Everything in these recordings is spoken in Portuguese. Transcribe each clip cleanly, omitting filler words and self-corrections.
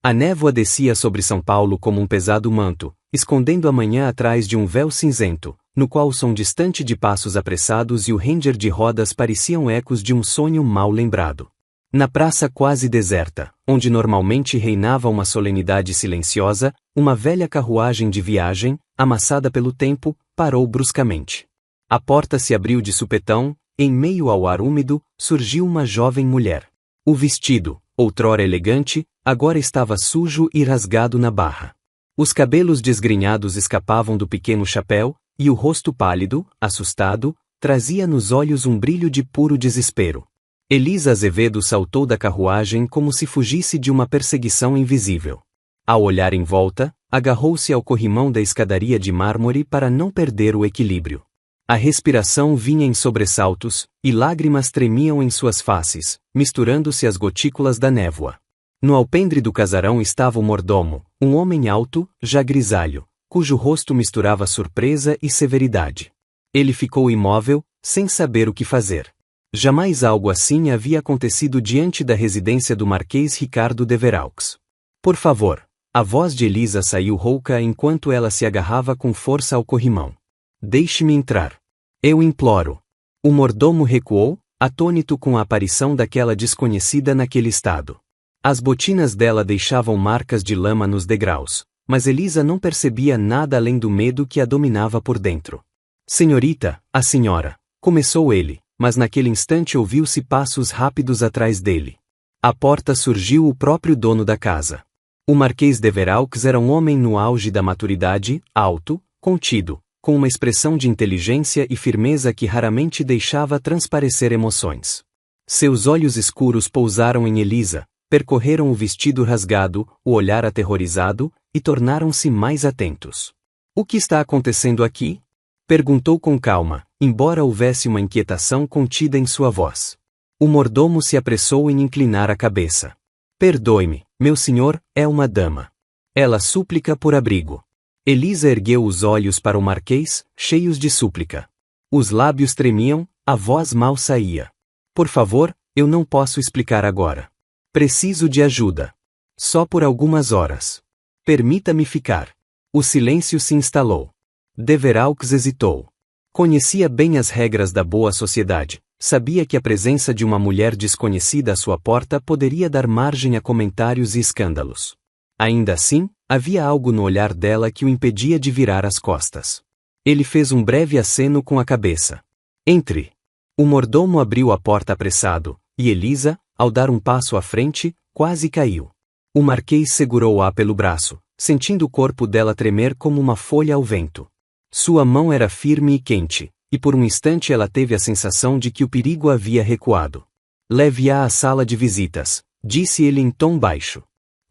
A névoa descia sobre São Paulo como um pesado manto, escondendo a manhã atrás de um véu cinzento, no qual o som distante de passos apressados e o ranger de rodas pareciam ecos de um sonho mal lembrado. Na praça quase deserta, onde normalmente reinava uma solenidade silenciosa, uma velha carruagem de viagem, amassada pelo tempo, parou bruscamente. A porta se abriu de supetão, em meio ao ar úmido, surgiu uma jovem mulher. O vestido, outrora elegante, agora estava sujo e rasgado na barra. Os cabelos desgrenhados escapavam do pequeno chapéu, e o rosto pálido, assustado, trazia nos olhos um brilho de puro desespero. Elisa Azevedo saltou da carruagem como se fugisse de uma perseguição invisível. Ao olhar em volta, agarrou-se ao corrimão da escadaria de mármore para não perder o equilíbrio. A respiração vinha em sobressaltos, e lágrimas tremiam em suas faces, misturando-se às gotículas da névoa. No alpendre do casarão estava o mordomo, um homem alto, já grisalho, cujo rosto misturava surpresa e severidade. Ele ficou imóvel, sem saber o que fazer. Jamais algo assim havia acontecido diante da residência do Marquês Ricardo de Veraux. Por favor. A voz de Elisa saiu rouca enquanto ela se agarrava com força ao corrimão. Deixe-me entrar. Eu imploro. O mordomo recuou, atônito com a aparição daquela desconhecida naquele estado. As botinas dela deixavam marcas de lama nos degraus, mas Elisa não percebia nada além do medo que a dominava por dentro. Senhorita, a senhora, começou ele, mas naquele instante ouviu-se passos rápidos atrás dele. À porta surgiu o próprio dono da casa. O Marquês de Veraux era um homem no auge da maturidade, alto, contido, com uma expressão de inteligência e firmeza que raramente deixava transparecer emoções. Seus olhos escuros pousaram em Elisa, percorreram o vestido rasgado, o olhar aterrorizado, e tornaram-se mais atentos. O que está acontecendo aqui? Perguntou com calma, embora houvesse uma inquietação contida em sua voz. O mordomo se apressou em inclinar a cabeça. Perdoe-me, meu senhor, é uma dama. Ela súplica por abrigo. Elisa ergueu os olhos para o Marquês, cheios de súplica. Os lábios tremiam, a voz mal saía. Por favor, eu não posso explicar agora. Preciso de ajuda. Só por algumas horas. Permita-me ficar. O silêncio se instalou. De Veraux hesitou. Conhecia bem as regras da boa sociedade. Sabia que a presença de uma mulher desconhecida à sua porta poderia dar margem a comentários e escândalos. Ainda assim, havia algo no olhar dela que o impedia de virar as costas. Ele fez um breve aceno com a cabeça. Entre. O mordomo abriu a porta apressado, e Elisa, ao dar um passo à frente, quase caiu. O Marquês segurou-a pelo braço, sentindo o corpo dela tremer como uma folha ao vento. Sua mão era firme e quente, e por um instante ela teve a sensação de que o perigo havia recuado. Leve-a à sala de visitas, disse ele em tom baixo.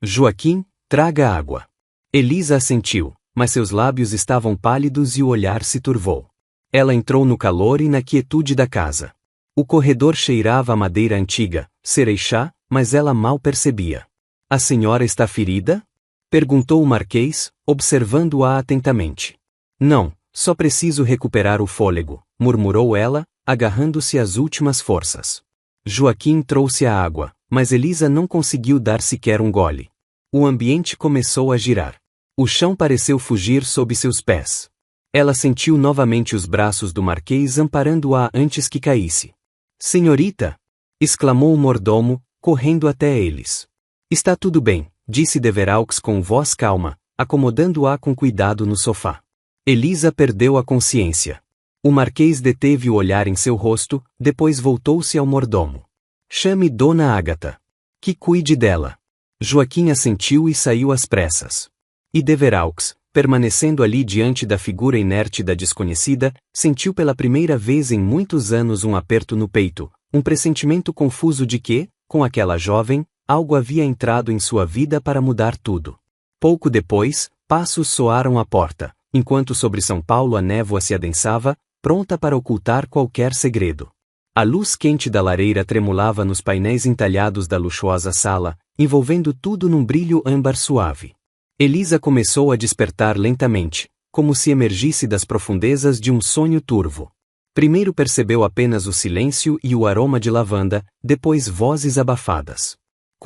Joaquim, traga água. Elisa assentiu, mas seus lábios estavam pálidos e o olhar se turvou. Ela entrou no calor e na quietude da casa. O corredor cheirava a madeira antiga, cereixá, mas ela mal percebia. A senhora está ferida? Perguntou o Marquês, observando-a atentamente. Não. Só preciso recuperar o fôlego, murmurou ela, agarrando-se às últimas forças. Joaquim trouxe a água, mas Elisa não conseguiu dar sequer um gole. O ambiente começou a girar. O chão pareceu fugir sob seus pés. Ela sentiu novamente os braços do Marquês amparando-a antes que caísse. Senhorita! Exclamou o mordomo, correndo até eles. Está tudo bem, disse de Veraux com voz calma, acomodando-a com cuidado no sofá. Elisa perdeu a consciência. O Marquês deteve o olhar em seu rosto, depois voltou-se ao mordomo. Chame Dona Ágata. Que cuide dela. Joaquim assentiu e saiu às pressas. E de Veraux, permanecendo ali diante da figura inerte da desconhecida, sentiu pela primeira vez em muitos anos um aperto no peito, um pressentimento confuso de que, com aquela jovem, algo havia entrado em sua vida para mudar tudo. Pouco depois, passos soaram à porta. Enquanto sobre São Paulo a névoa se adensava, pronta para ocultar qualquer segredo. A luz quente da lareira tremulava nos painéis entalhados da luxuosa sala, envolvendo tudo num brilho âmbar suave. Elisa começou a despertar lentamente, como se emergisse das profundezas de um sonho turvo. Primeiro percebeu apenas o silêncio e o aroma de lavanda, depois vozes abafadas.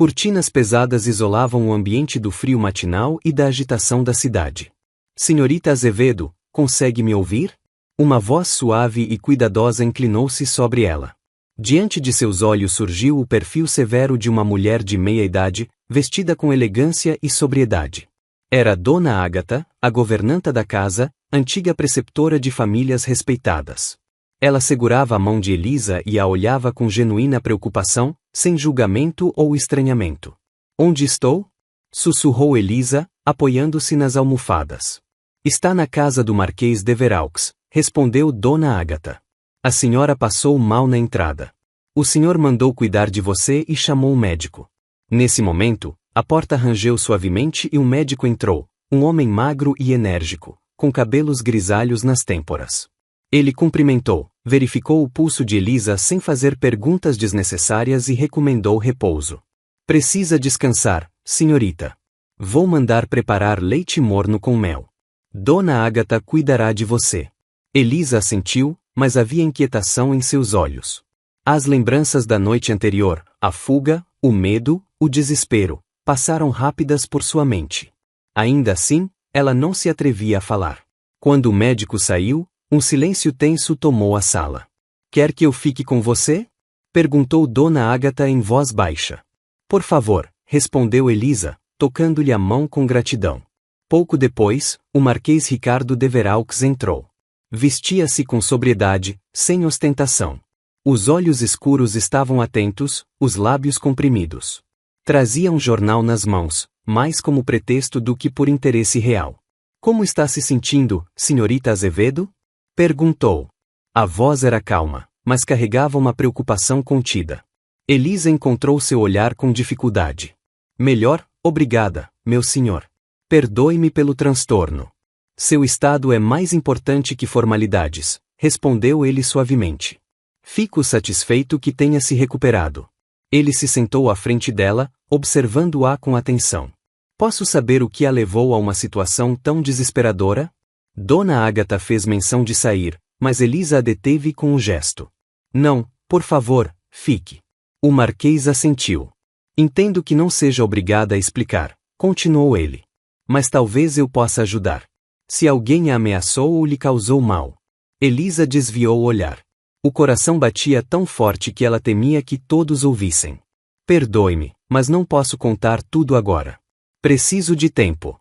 Cortinas pesadas isolavam o ambiente do frio matinal e da agitação da cidade. Senhorita Azevedo, consegue me ouvir? Uma voz suave e cuidadosa inclinou-se sobre ela. Diante de seus olhos surgiu o perfil severo de uma mulher de meia-idade, vestida com elegância e sobriedade. Era Dona Ágata, a governanta da casa, antiga preceptora de famílias respeitadas. Ela segurava a mão de Elisa e a olhava com genuína preocupação, sem julgamento ou estranhamento. Onde estou? Sussurrou Elisa, apoiando-se nas almofadas. Está na casa do Marquês de Veraux, respondeu Dona Ágata. A senhora passou mal na entrada. O senhor mandou cuidar de você e chamou o médico. Nesse momento, a porta rangeu suavemente e um médico entrou, um homem magro e enérgico, com cabelos grisalhos nas têmporas. Ele cumprimentou, verificou o pulso de Elisa sem fazer perguntas desnecessárias e recomendou repouso. Precisa descansar, senhorita. Vou mandar preparar leite morno com mel. Dona Ágata cuidará de você. Elisa assentiu, mas havia inquietação em seus olhos. As lembranças da noite anterior, a fuga, o medo, o desespero, passaram rápidas por sua mente. Ainda assim, ela não se atrevia a falar. Quando o médico saiu, um silêncio tenso tomou a sala. Quer que eu fique com você? Perguntou Dona Ágata em voz baixa. Por favor, respondeu Elisa, tocando-lhe a mão com gratidão. Pouco depois, o Marquês Ricardo de Veraux entrou. Vestia-se com sobriedade, sem ostentação. Os olhos escuros estavam atentos, os lábios comprimidos. Trazia um jornal nas mãos, mais como pretexto do que por interesse real. Como está se sentindo, senhorita Azevedo? Perguntou. A voz era calma, mas carregava uma preocupação contida. Elisa encontrou seu olhar com dificuldade. Melhor, obrigada, meu senhor. Perdoe-me pelo transtorno. Seu estado é mais importante que formalidades, respondeu ele suavemente. Fico satisfeito que tenha se recuperado. Ele se sentou à frente dela, observando-a com atenção. Posso saber o que a levou a uma situação tão desesperadora? Dona Ágata fez menção de sair, mas Elisa a deteve com um gesto. Não, por favor, fique. O Marquês assentiu. Entendo que não seja obrigada a explicar, continuou ele. Mas talvez eu possa ajudar. Se alguém a ameaçou ou lhe causou mal. Elisa desviou o olhar. O coração batia tão forte que ela temia que todos ouvissem. Perdoe-me, mas não posso contar tudo agora. Preciso de tempo.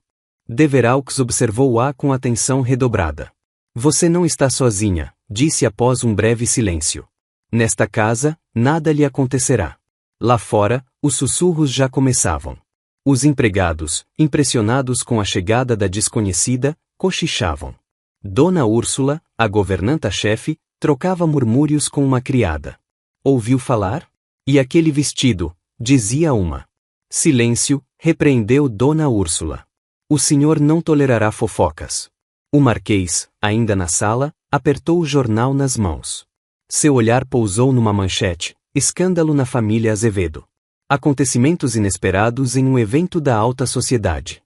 De Veraux observou-a com atenção redobrada. Você não está sozinha, disse após um breve silêncio. Nesta casa, nada lhe acontecerá. Lá fora, os sussurros já começavam. Os empregados, impressionados com a chegada da desconhecida, cochichavam. Dona Úrsula, a governanta-chefe, trocava murmúrios com uma criada. Ouviu falar? E aquele vestido, dizia uma. Silêncio, repreendeu Dona Úrsula. O senhor não tolerará fofocas. O Marquês, ainda na sala, apertou o jornal nas mãos. Seu olhar pousou numa manchete: escândalo na família Azevedo. Acontecimentos inesperados em um evento da alta sociedade.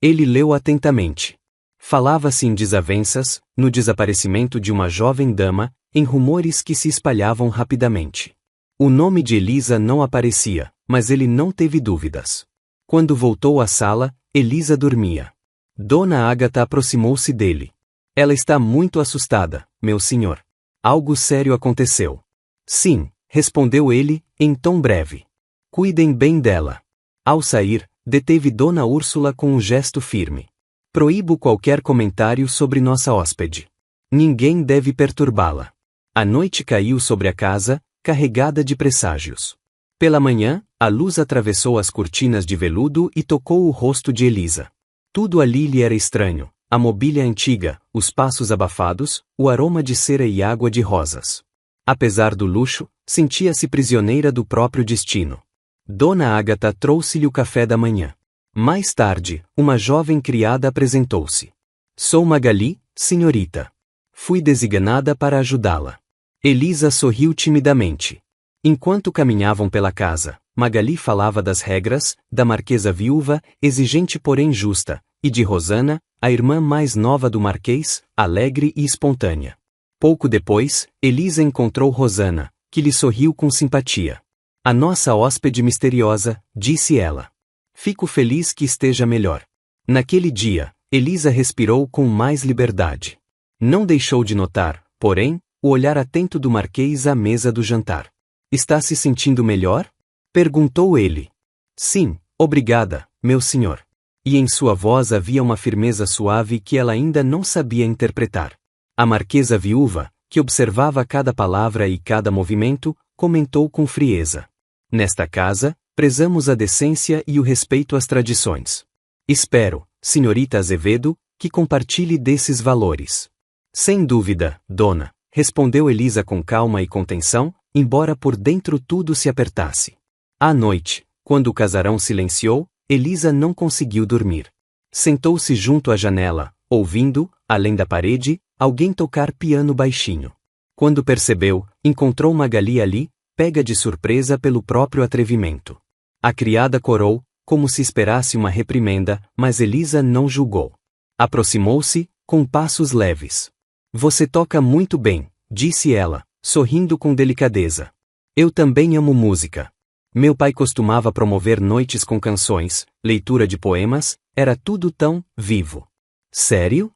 Ele leu atentamente. Falava-se em desavenças, no desaparecimento de uma jovem dama, em rumores que se espalhavam rapidamente. O nome de Elisa não aparecia, mas ele não teve dúvidas. Quando voltou à sala, Elisa dormia. Dona Ágata aproximou-se dele. Ela está muito assustada, meu senhor. Algo sério aconteceu. Sim, respondeu ele, em tom breve. Cuidem bem dela. Ao sair, deteve Dona Úrsula com um gesto firme. Proíbo qualquer comentário sobre nossa hóspede. Ninguém deve perturbá-la. A noite caiu sobre a casa, carregada de presságios. Pela manhã, a luz atravessou as cortinas de veludo e tocou o rosto de Elisa. Tudo ali lhe era estranho: a mobília antiga, os passos abafados, o aroma de cera e água de rosas. Apesar do luxo, sentia-se prisioneira do próprio destino. Dona Ágata trouxe-lhe o café da manhã. Mais tarde, uma jovem criada apresentou-se. Sou Magali, senhorita. Fui designada para ajudá-la. Elisa sorriu timidamente. Enquanto caminhavam pela casa, Magali falava das regras, da marquesa viúva, exigente porém justa, e de Rosana, a irmã mais nova do Marquês, alegre e espontânea. Pouco depois, Elisa encontrou Rosana, que lhe sorriu com simpatia. A nossa hóspede misteriosa, disse ela. Fico feliz que esteja melhor. Naquele dia, Elisa respirou com mais liberdade. Não deixou de notar, porém, o olhar atento do Marquês à mesa do jantar. Está se sentindo melhor? Perguntou ele. Sim, obrigada, meu senhor. E em sua voz havia uma firmeza suave que ela ainda não sabia interpretar. A marquesa viúva, que observava cada palavra e cada movimento, comentou com frieza. Nesta casa, prezamos a decência e o respeito às tradições. Espero, senhorita Azevedo, que compartilhe desses valores. Sem dúvida, dona, respondeu Elisa com calma e contenção, embora por dentro tudo se apertasse. À noite, quando o casarão silenciou, Elisa não conseguiu dormir. Sentou-se junto à janela, ouvindo, além da parede, alguém tocar piano baixinho. Quando percebeu, encontrou Magali ali, pega de surpresa pelo próprio atrevimento. A criada corou, como se esperasse uma reprimenda, mas Elisa não julgou. Aproximou-se, com passos leves. Você toca muito bem, disse ela, sorrindo com delicadeza. Eu também amo música. Meu pai costumava promover noites com canções, leitura de poemas, era tudo tão vivo. Sério?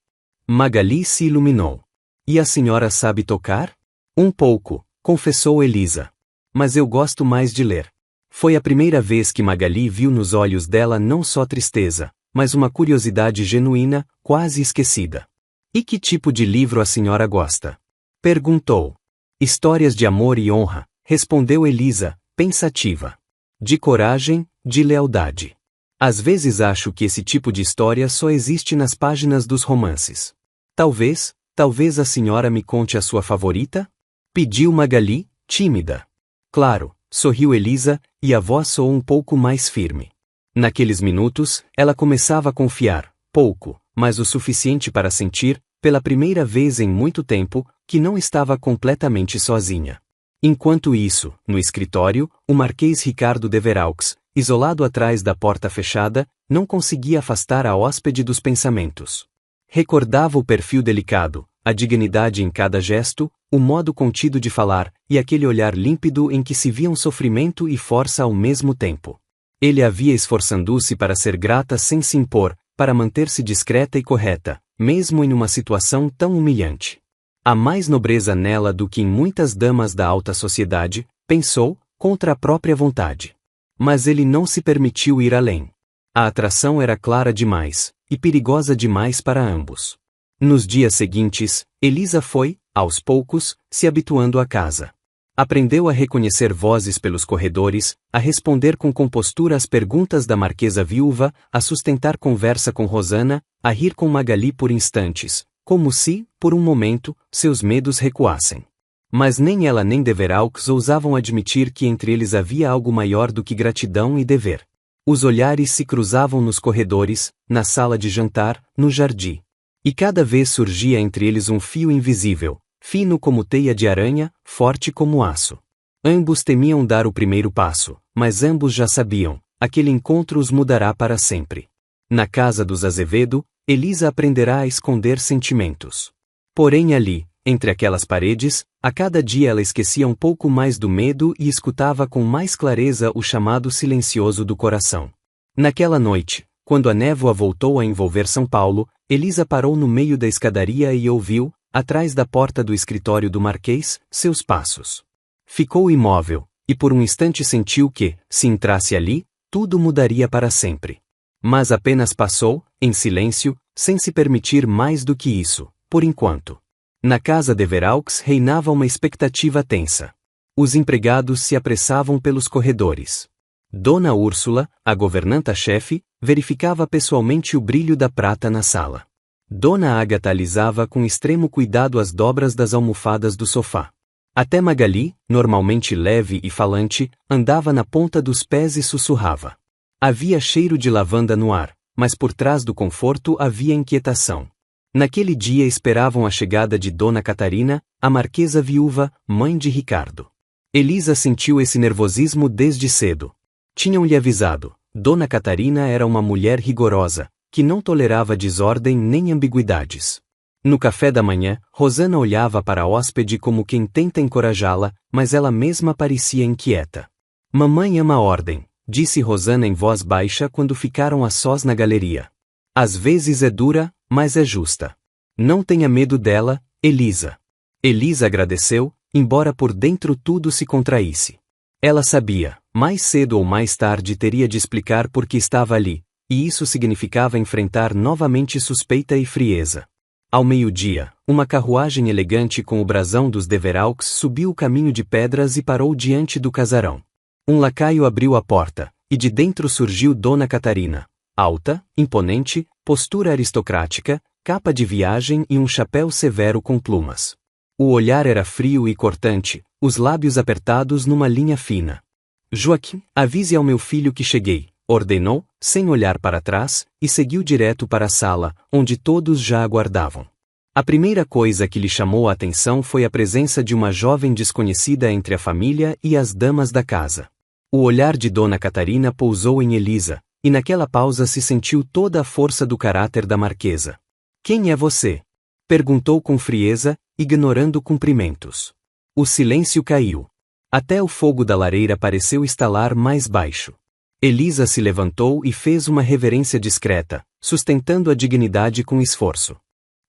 Magali se iluminou. E a senhora sabe tocar? Um pouco, confessou Elisa. Mas eu gosto mais de ler. Foi a primeira vez que Magali viu nos olhos dela não só tristeza, mas uma curiosidade genuína, quase esquecida. E que tipo de livro a senhora gosta? Perguntou. Histórias de amor e honra, respondeu Elisa, pensativa. De coragem, de lealdade. Às vezes acho que esse tipo de história só existe nas páginas dos romances. Talvez a senhora me conte a sua favorita? Pediu Magali, tímida. Claro, sorriu Elisa, e a voz soou um pouco mais firme. Naqueles minutos, ela começava a confiar, pouco, mas o suficiente para sentir, pela primeira vez em muito tempo, que não estava completamente sozinha. Enquanto isso, no escritório, o Marquês Ricardo de Veraux, isolado atrás da porta fechada, não conseguia afastar a hóspede dos pensamentos. Recordava o perfil delicado, a dignidade em cada gesto, o modo contido de falar, e aquele olhar límpido em que se viam sofrimento e força ao mesmo tempo. Ele a via esforçando-se para ser grata sem se impor, para manter-se discreta e correta, mesmo em uma situação tão humilhante. Há mais nobreza nela do que em muitas damas da alta sociedade, pensou, contra a própria vontade. Mas ele não se permitiu ir além. A atração era clara demais, e perigosa demais para ambos. Nos dias seguintes, Elisa foi, aos poucos, se habituando à casa. Aprendeu a reconhecer vozes pelos corredores, a responder com compostura às perguntas da marquesa viúva, a sustentar conversa com Rosana, a rir com Magali por instantes, como se, por um momento, seus medos recuassem. Mas nem ela nem de Veraux ousavam admitir que entre eles havia algo maior do que gratidão e dever. Os olhares se cruzavam nos corredores, na sala de jantar, no jardim. E cada vez surgia entre eles um fio invisível, fino como teia de aranha, forte como aço. Ambos temiam dar o primeiro passo, mas ambos já sabiam, aquele encontro os mudará para sempre. Na casa dos Azevedo, Elisa aprenderá a esconder sentimentos. Porém ali, entre aquelas paredes, a cada dia ela esquecia um pouco mais do medo e escutava com mais clareza o chamado silencioso do coração. Naquela noite, quando a névoa voltou a envolver São Paulo, Elisa parou no meio da escadaria e ouviu, atrás da porta do escritório do Marquês, seus passos. Ficou imóvel, e por um instante sentiu que, se entrasse ali, tudo mudaria para sempre. Mas apenas passou, em silêncio, sem se permitir mais do que isso, por enquanto. Na casa de Veraux reinava uma expectativa tensa. Os empregados se apressavam pelos corredores. Dona Úrsula, a governanta-chefe, verificava pessoalmente o brilho da prata na sala. Dona Ágata alisava com extremo cuidado as dobras das almofadas do sofá. Até Magali, normalmente leve e falante, andava na ponta dos pés e sussurrava. Havia cheiro de lavanda no ar, mas por trás do conforto havia inquietação. Naquele dia esperavam a chegada de Dona Catarina, a marquesa viúva, mãe de Ricardo. Elisa sentiu esse nervosismo desde cedo. Tinham-lhe avisado, Dona Catarina era uma mulher rigorosa, que não tolerava desordem nem ambiguidades. No café da manhã, Rosana olhava para a hóspede como quem tenta encorajá-la, mas ela mesma parecia inquieta. Mamãe ama a ordem, disse Rosana em voz baixa quando ficaram a sós na galeria. Às vezes é dura, mas é justa. Não tenha medo dela, Elisa. Elisa agradeceu, embora por dentro tudo se contraísse. Ela sabia, mais cedo ou mais tarde teria de explicar por que estava ali, e isso significava enfrentar novamente suspeita e frieza. Ao meio-dia, uma carruagem elegante com o brasão dos Deveraux subiu o caminho de pedras e parou diante do casarão. Um lacaio abriu a porta, e de dentro surgiu Dona Catarina. Alta, imponente, postura aristocrática, capa de viagem e um chapéu severo com plumas. O olhar era frio e cortante, os lábios apertados numa linha fina. Joaquim, avise ao meu filho que cheguei, ordenou, sem olhar para trás, e seguiu direto para a sala, onde todos já aguardavam. A primeira coisa que lhe chamou a atenção foi a presença de uma jovem desconhecida entre a família e as damas da casa. O olhar de Dona Catarina pousou em Elisa, e naquela pausa se sentiu toda a força do caráter da marquesa. Quem é você? Perguntou com frieza, ignorando cumprimentos. O silêncio caiu. Até o fogo da lareira pareceu estalar mais baixo. Elisa se levantou e fez uma reverência discreta, sustentando a dignidade com esforço.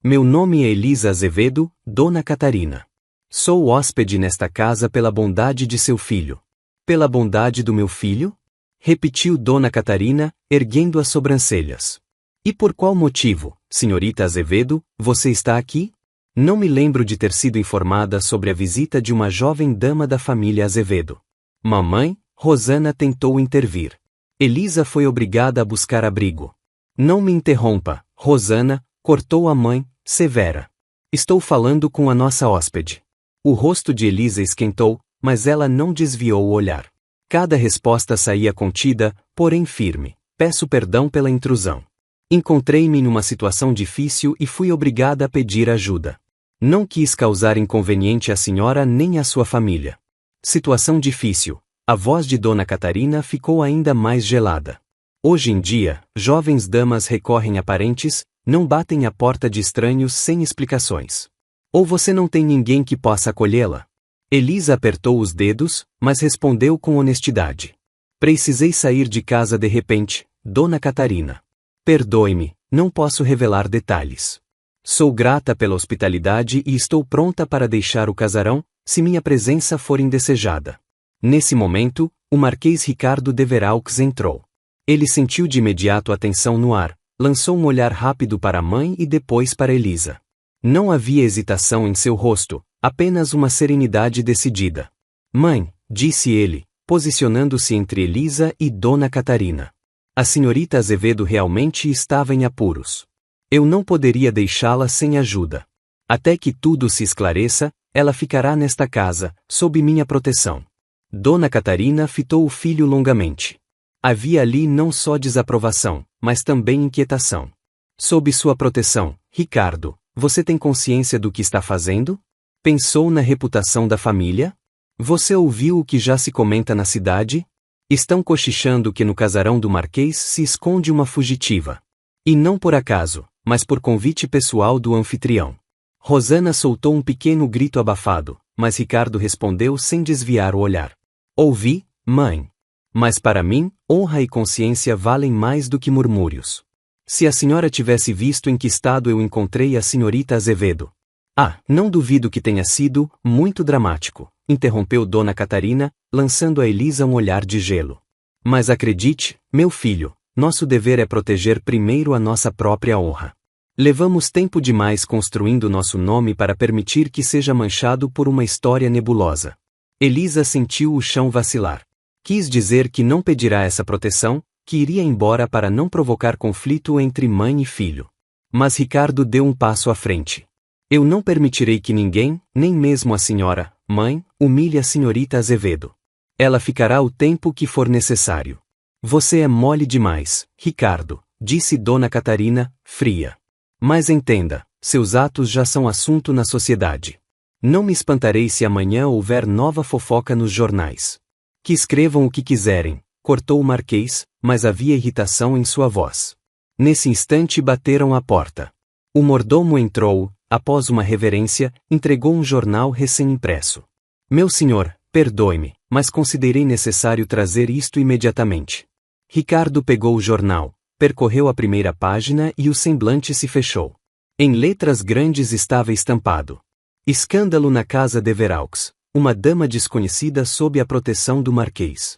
Meu nome é Elisa Azevedo, Dona Catarina. Sou hóspede nesta casa pela bondade de seu filho. Pela bondade do meu filho? Repetiu Dona Catarina, erguendo as sobrancelhas. E por qual motivo, senhorita Azevedo, você está aqui? Não me lembro de ter sido informada sobre a visita de uma jovem dama da família Azevedo. Mamãe, Rosana tentou intervir. Elisa foi obrigada a buscar abrigo. Não me interrompa, Rosana, cortou a mãe, severa. Estou falando com a nossa hóspede. O rosto de Elisa esquentou, mas ela não desviou o olhar. Cada resposta saía contida, porém firme. Peço perdão pela intrusão. Encontrei-me numa situação difícil e fui obrigada a pedir ajuda. Não quis causar inconveniente à senhora nem à sua família. Situação difícil. A voz de Dona Catarina ficou ainda mais gelada. Hoje em dia, jovens damas recorrem a parentes, não batem à porta de estranhos sem explicações. Ou você não tem ninguém que possa acolhê-la? Elisa apertou os dedos, mas respondeu com honestidade. Precisei sair de casa de repente, Dona Catarina. Perdoe-me, não posso revelar detalhes. Sou grata pela hospitalidade e estou pronta para deixar o casarão, se minha presença for indesejada. Nesse momento, o Marquês Ricardo Deveraux entrou. Ele sentiu de imediato a tensão no ar, lançou um olhar rápido para a mãe e depois para Elisa. Não havia hesitação em seu rosto, apenas uma serenidade decidida. Mãe, disse ele, posicionando-se entre Elisa e Dona Catarina. A senhorita Azevedo realmente estava em apuros. Eu não poderia deixá-la sem ajuda. Até que tudo se esclareça, ela ficará nesta casa, sob minha proteção. Dona Catarina fitou o filho longamente. Havia ali não só desaprovação, mas também inquietação. Sob sua proteção, Ricardo, você tem consciência do que está fazendo? Pensou na reputação da família? Você ouviu o que já se comenta na cidade? Estão cochichando que no casarão do Marquês se esconde uma fugitiva. E não por acaso, mas por convite pessoal do anfitrião. Rosana soltou um pequeno grito abafado, mas Ricardo respondeu sem desviar o olhar. Ouvi, mãe. Mas para mim, honra e consciência valem mais do que murmúrios. Se a senhora tivesse visto em que estado eu encontrei a senhorita Azevedo. Ah, não duvido que tenha sido muito dramático, interrompeu Dona Catarina, lançando a Elisa um olhar de gelo. Mas acredite, meu filho, nosso dever é proteger primeiro a nossa própria honra. Levamos tempo demais construindo nosso nome para permitir que seja manchado por uma história nebulosa. Elisa sentiu o chão vacilar. Quis dizer que não pedirá essa proteção, que iria embora para não provocar conflito entre mãe e filho. Mas Ricardo deu um passo à frente. Eu não permitirei que ninguém, nem mesmo a senhora, mãe, humilhe a senhorita Azevedo. Ela ficará o tempo que for necessário. Você é mole demais, Ricardo, disse Dona Catarina, fria. Mas entenda, seus atos já são assunto na sociedade. Não me espantarei se amanhã houver nova fofoca nos jornais. Que escrevam o que quiserem, cortou o Marquês, mas havia irritação em sua voz. Nesse instante bateram à porta. O mordomo entrou, após uma reverência, entregou um jornal recém-impresso. Meu senhor, perdoe-me, mas considerei necessário trazer isto imediatamente. Ricardo pegou o jornal, percorreu a primeira página e o semblante se fechou. Em letras grandes estava estampado: escândalo na casa de Veraux, uma dama desconhecida sob a proteção do Marquês.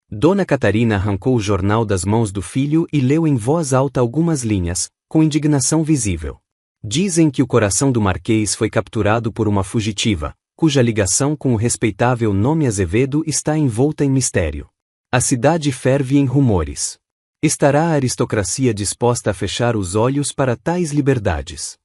Dona Catarina arrancou o jornal das mãos do filho e leu em voz alta algumas linhas, com indignação visível. Dizem que o coração do Marquês foi capturado por uma fugitiva, cuja ligação com o respeitável nome Azevedo está envolta em mistério. A cidade ferve em rumores. Estará a aristocracia disposta a fechar os olhos para tais liberdades?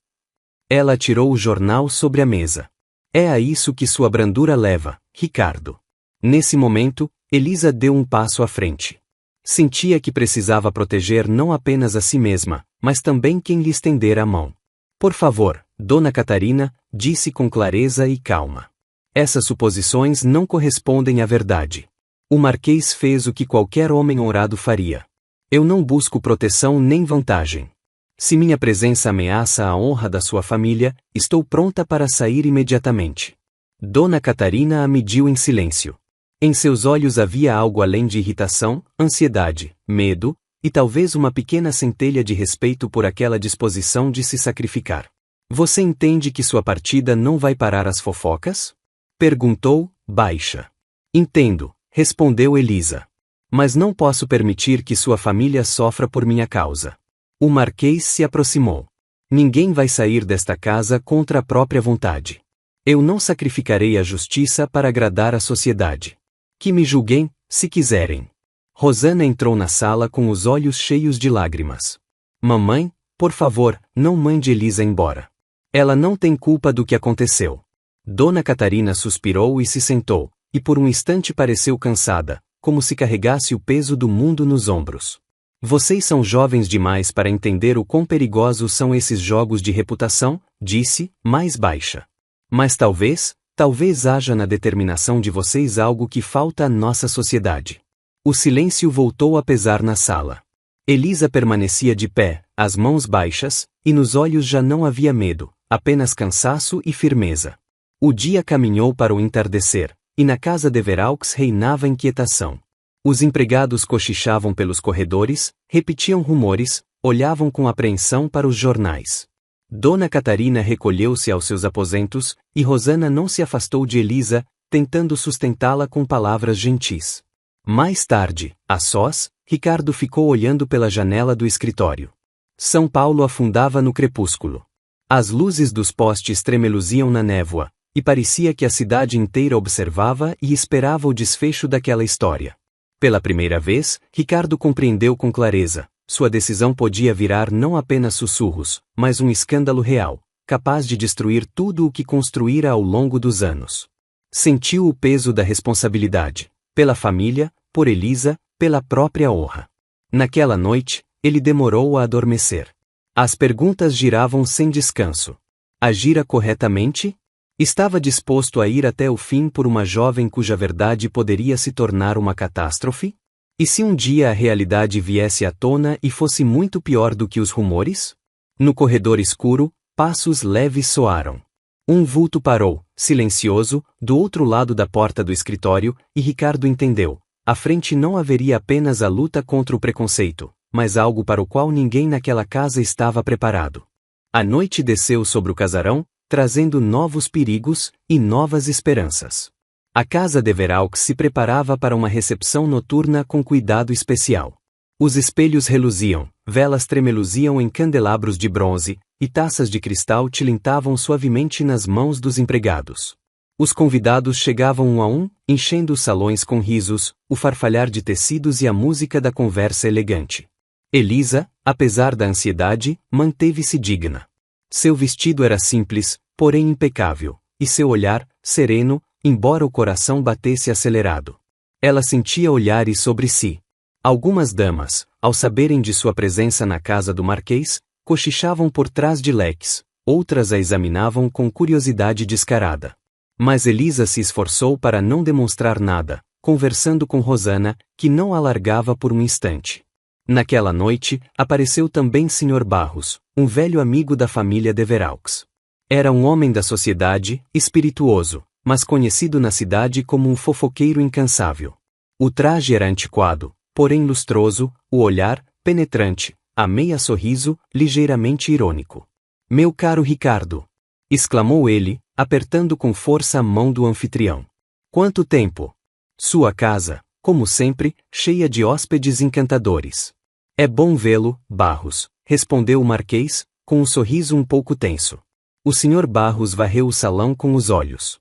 Ela atirou o jornal sobre a mesa. É a isso que sua brandura leva, Ricardo. Nesse momento, Elisa deu um passo à frente. Sentia que precisava proteger não apenas a si mesma, mas também quem lhe estendera a mão. Por favor, Dona Catarina, disse com clareza e calma. Essas suposições não correspondem à verdade. O Marquês fez o que qualquer homem honrado faria. Eu não busco proteção nem vantagem. Se minha presença ameaça a honra da sua família, estou pronta para sair imediatamente. Dona Catarina a mediu em silêncio. Em seus olhos havia algo além de irritação, ansiedade, medo, e talvez uma pequena centelha de respeito por aquela disposição de se sacrificar. Você entende que sua partida não vai parar as fofocas? Perguntou, baixa. Entendo, respondeu Elisa. Mas não posso permitir que sua família sofra por minha causa. O Marquês se aproximou. Ninguém vai sair desta casa contra a própria vontade. Eu não sacrificarei a justiça para agradar a sociedade. Que me julguem, se quiserem. Rosana entrou na sala com os olhos cheios de lágrimas. Mamãe, por favor, não mande Elisa embora. Ela não tem culpa do que aconteceu. Dona Catarina suspirou e se sentou, e por um instante pareceu cansada, como se carregasse o peso do mundo nos ombros. Vocês são jovens demais para entender o quão perigosos são esses jogos de reputação, disse, mais baixa. Mas talvez haja na determinação de vocês algo que falta à nossa sociedade. O silêncio voltou a pesar na sala. Elisa permanecia de pé, as mãos baixas, e nos olhos já não havia medo, apenas cansaço e firmeza. O dia caminhou para o entardecer, e na casa de Veraux reinava inquietação. Os empregados cochichavam pelos corredores, repetiam rumores, olhavam com apreensão para os jornais. Dona Catarina recolheu-se aos seus aposentos, e Rosana não se afastou de Elisa, tentando sustentá-la com palavras gentis. Mais tarde, a sós, Ricardo ficou olhando pela janela do escritório. São Paulo afundava no crepúsculo. As luzes dos postes tremeluziam na névoa, e parecia que a cidade inteira observava e esperava o desfecho daquela história. Pela primeira vez, Ricardo compreendeu com clareza: sua decisão podia virar não apenas sussurros, mas um escândalo real, capaz de destruir tudo o que construíra ao longo dos anos. Sentiu o peso da responsabilidade, pela família, por Elisa, pela própria honra. Naquela noite, ele demorou a adormecer. As perguntas giravam sem descanso. Agira corretamente? Estava disposto a ir até o fim por uma jovem cuja verdade poderia se tornar uma catástrofe? E se um dia a realidade viesse à tona e fosse muito pior do que os rumores? No corredor escuro, passos leves soaram. Um vulto parou, silencioso, do outro lado da porta do escritório, e Ricardo entendeu. À frente não haveria apenas a luta contra o preconceito, mas algo para o qual ninguém naquela casa estava preparado. A noite desceu sobre o casarão, trazendo novos perigos e novas esperanças. A casa de Veraux se preparava para uma recepção noturna com cuidado especial. Os espelhos reluziam, velas tremeluziam em candelabros de bronze, e taças de cristal tilintavam suavemente nas mãos dos empregados. Os convidados chegavam um a um, enchendo os salões com risos, o farfalhar de tecidos e a música da conversa elegante. Elisa, apesar da ansiedade, manteve-se digna. Seu vestido era simples, porém impecável, e seu olhar, sereno, embora o coração batesse acelerado. Ela sentia olhares sobre si. Algumas damas, ao saberem de sua presença na casa do Marquês, cochichavam por trás de leques, outras a examinavam com curiosidade descarada. Mas Elisa se esforçou para não demonstrar nada, conversando com Rosana, que não a largava por um instante. Naquela noite, apareceu também Sr. Barros, um velho amigo da família de Veraux. Era um homem da sociedade, espirituoso, mas conhecido na cidade como um fofoqueiro incansável. O traje era antiquado, porém lustroso, o olhar, penetrante, a meia sorriso, ligeiramente irônico. Meu caro Ricardo! Exclamou ele, apertando com força a mão do anfitrião. Quanto tempo! Sua casa, como sempre, cheia de hóspedes encantadores. É bom vê-lo, Barros, respondeu o Marquês, com um sorriso um pouco tenso. O Sr. Barros varreu o salão com os olhos.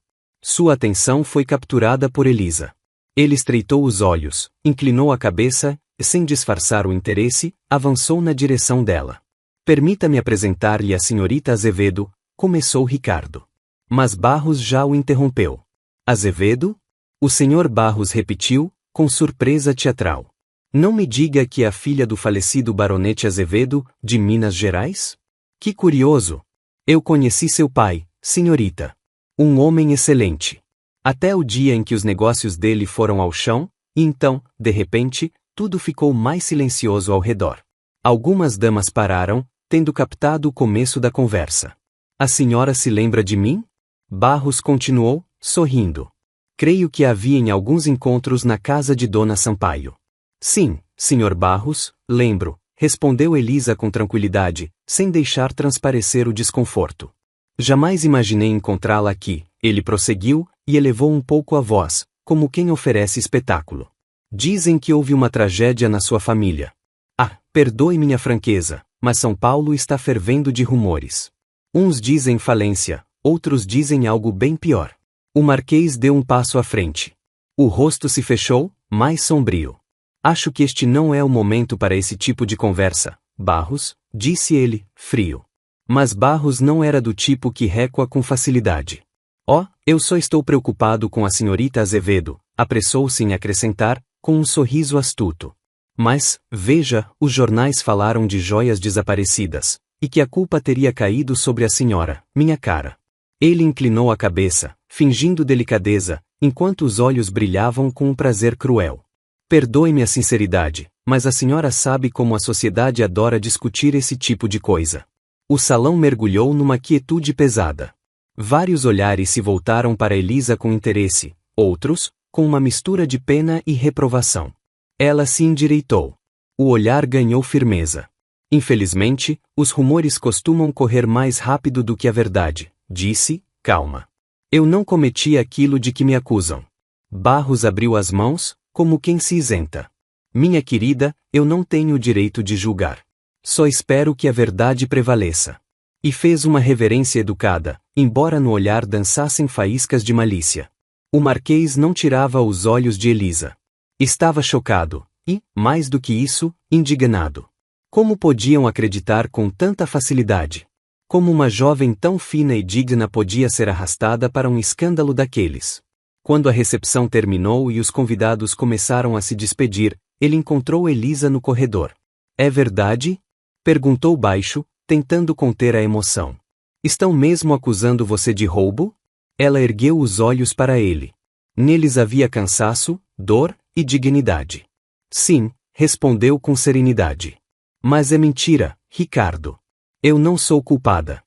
Sua atenção foi capturada por Elisa. Ele estreitou os olhos, inclinou a cabeça, e sem disfarçar o interesse, avançou na direção dela. Permita-me apresentar-lhe a senhorita Azevedo, começou Ricardo. Mas Barros já o interrompeu. Azevedo? O Sr. Barros repetiu, com surpresa teatral. Não me diga que é a filha do falecido baronete Azevedo, de Minas Gerais? Que curioso! Eu conheci seu pai, senhorita. Um homem excelente. Até o dia em que os negócios dele foram ao chão, e então, de repente, tudo ficou mais silencioso ao redor. Algumas damas pararam, tendo captado o começo da conversa. A senhora se lembra de mim? Barros continuou, sorrindo. Creio que havia em alguns encontros na casa de Dona Sampaio. Sim, Sr. Barros, lembro, respondeu Elisa com tranquilidade, sem deixar transparecer o desconforto. Jamais imaginei encontrá-la aqui, ele prosseguiu, e elevou um pouco a voz, como quem oferece espetáculo. Dizem que houve uma tragédia na sua família. Ah, perdoe minha franqueza, mas São Paulo está fervendo de rumores. Uns dizem falência, outros dizem algo bem pior. O Marquês deu um passo à frente. O rosto se fechou, mais sombrio. Acho que este não é o momento para esse tipo de conversa, Barros, disse ele, frio. Mas Barros não era do tipo que recua com facilidade. Oh, eu só estou preocupado com a senhorita Azevedo, apressou-se em acrescentar, com um sorriso astuto. Mas, veja, os jornais falaram de joias desaparecidas, e que a culpa teria caído sobre a senhora, minha cara. Ele inclinou a cabeça, fingindo delicadeza, enquanto os olhos brilhavam com um prazer cruel. Perdoe-me a sinceridade, mas a senhora sabe como a sociedade adora discutir esse tipo de coisa. O salão mergulhou numa quietude pesada. Vários olhares se voltaram para Elisa com interesse, outros, com uma mistura de pena e reprovação. Ela se endireitou. O olhar ganhou firmeza. Infelizmente, os rumores costumam correr mais rápido do que a verdade, disse, calma. Eu não cometi aquilo de que me acusam. Barros abriu as mãos, como quem se isenta. Minha querida, eu não tenho o direito de julgar. Só espero que a verdade prevaleça. E fez uma reverência educada, embora no olhar dançassem faíscas de malícia. O Marquês não tirava os olhos de Elisa. Estava chocado, e, mais do que isso, indignado. Como podiam acreditar com tanta facilidade? Como uma jovem tão fina e digna podia ser arrastada para um escândalo daqueles? Quando a recepção terminou e os convidados começaram a se despedir, ele encontrou Elisa no corredor. É verdade? Perguntou baixo, tentando conter a emoção. Estão mesmo acusando você de roubo? Ela ergueu os olhos para ele. Neles havia cansaço, dor e dignidade. Sim, respondeu com serenidade. Mas é mentira, Ricardo. Eu não sou culpada.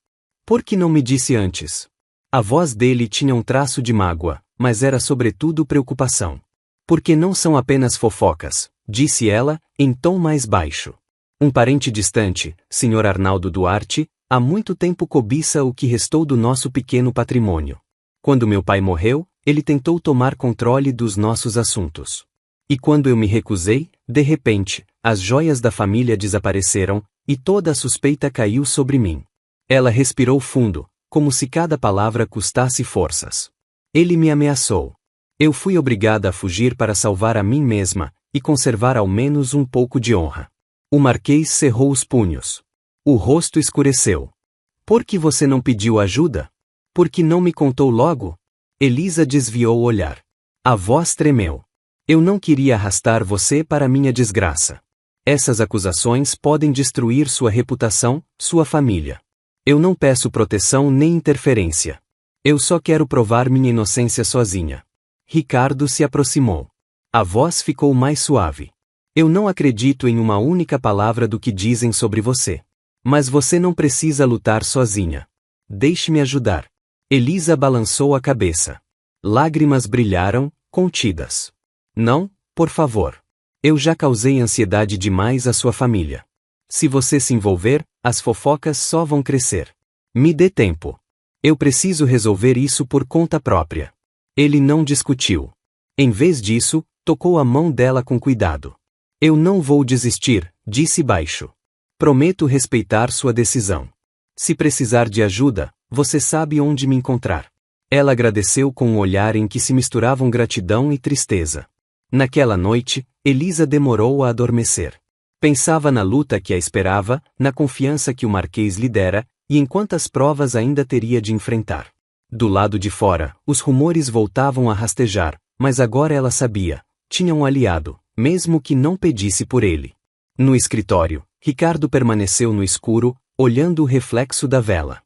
Por que não me disse antes? A voz dele tinha um traço de mágoa, mas era sobretudo preocupação. Porque não são apenas fofocas, disse ela, em tom mais baixo. Um parente distante, Sr. Arnaldo Duarte, há muito tempo cobiça o que restou do nosso pequeno patrimônio. Quando meu pai morreu, ele tentou tomar controle dos nossos assuntos. E quando eu me recusei, de repente, as joias da família desapareceram, e toda a suspeita caiu sobre mim. Ela respirou fundo, como se cada palavra custasse forças. Ele me ameaçou. Eu fui obrigada a fugir para salvar a mim mesma, e conservar ao menos um pouco de honra. O Marquês cerrou os punhos. O rosto escureceu. Por que você não pediu ajuda? Por que não me contou logo? Elisa desviou o olhar. A voz tremeu. Eu não queria arrastar você para minha desgraça. Essas acusações podem destruir sua reputação, sua família. Eu não peço proteção nem interferência. Eu só quero provar minha inocência sozinha. Ricardo se aproximou. A voz ficou mais suave. Eu não acredito em uma única palavra do que dizem sobre você. Mas você não precisa lutar sozinha. Deixe-me ajudar. Elisa balançou a cabeça. Lágrimas brilharam, contidas. Não, por favor. Eu já causei ansiedade demais à sua família. Se você se envolver, as fofocas só vão crescer. Me dê tempo. Eu preciso resolver isso por conta própria. Ele não discutiu. Em vez disso, tocou a mão dela com cuidado. Eu não vou desistir, disse baixo. Prometo respeitar sua decisão. Se precisar de ajuda, você sabe onde me encontrar. Ela agradeceu com um olhar em que se misturavam gratidão e tristeza. Naquela noite, Elisa demorou a adormecer. Pensava na luta que a esperava, na confiança que o Marquês lhe dera, e em quantas provas ainda teria de enfrentar. Do lado de fora, os rumores voltavam a rastejar, mas agora ela sabia. Tinha um aliado, mesmo que não pedisse por ele. No escritório, Ricardo permaneceu no escuro, olhando o reflexo da vela.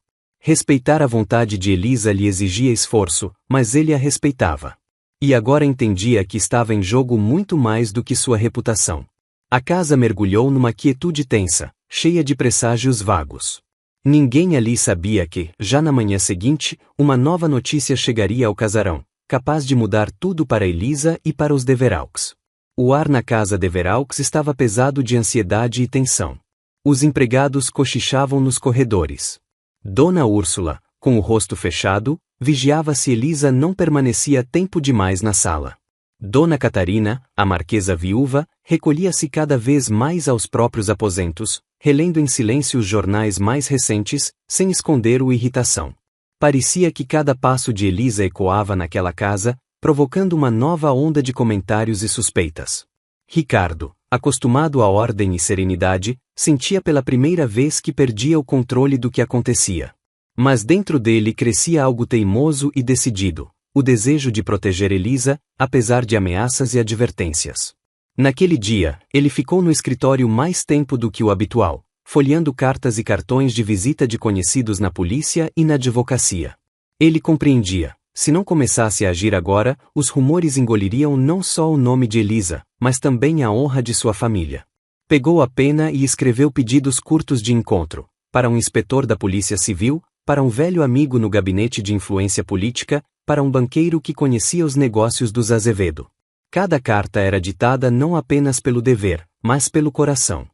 Respeitar a vontade de Elisa lhe exigia esforço, mas ele a respeitava. E agora entendia que estava em jogo muito mais do que sua reputação. A casa mergulhou numa quietude tensa, cheia de presságios vagos. Ninguém ali sabia que, já na manhã seguinte, uma nova notícia chegaria ao casarão, capaz de mudar tudo para Elisa e para os Deveraux. O ar na casa Deveraux estava pesado de ansiedade e tensão. Os empregados cochichavam nos corredores. Dona Úrsula, com o rosto fechado, vigiava se Elisa não permanecia tempo demais na sala. Dona Catarina, a marquesa viúva, recolhia-se cada vez mais aos próprios aposentos, relendo em silêncio os jornais mais recentes, sem esconder a irritação. Parecia que cada passo de Elisa ecoava naquela casa, provocando uma nova onda de comentários e suspeitas. Ricardo, acostumado à ordem e serenidade, sentia pela primeira vez que perdia o controle do que acontecia. Mas dentro dele crescia algo teimoso e decidido, o desejo de proteger Elisa, apesar de ameaças e advertências. Naquele dia, ele ficou no escritório mais tempo do que o habitual, folheando cartas e cartões de visita de conhecidos na polícia e na advocacia. Ele compreendia. Se não começasse a agir agora, os rumores engoliriam não só o nome de Elisa, mas também a honra de sua família. Pegou a pena e escreveu pedidos curtos de encontro, para um inspetor da Polícia Civil, para um velho amigo no gabinete de influência política, para um banqueiro que conhecia os negócios dos Azevedo. Cada carta era ditada não apenas pelo dever, mas pelo coração.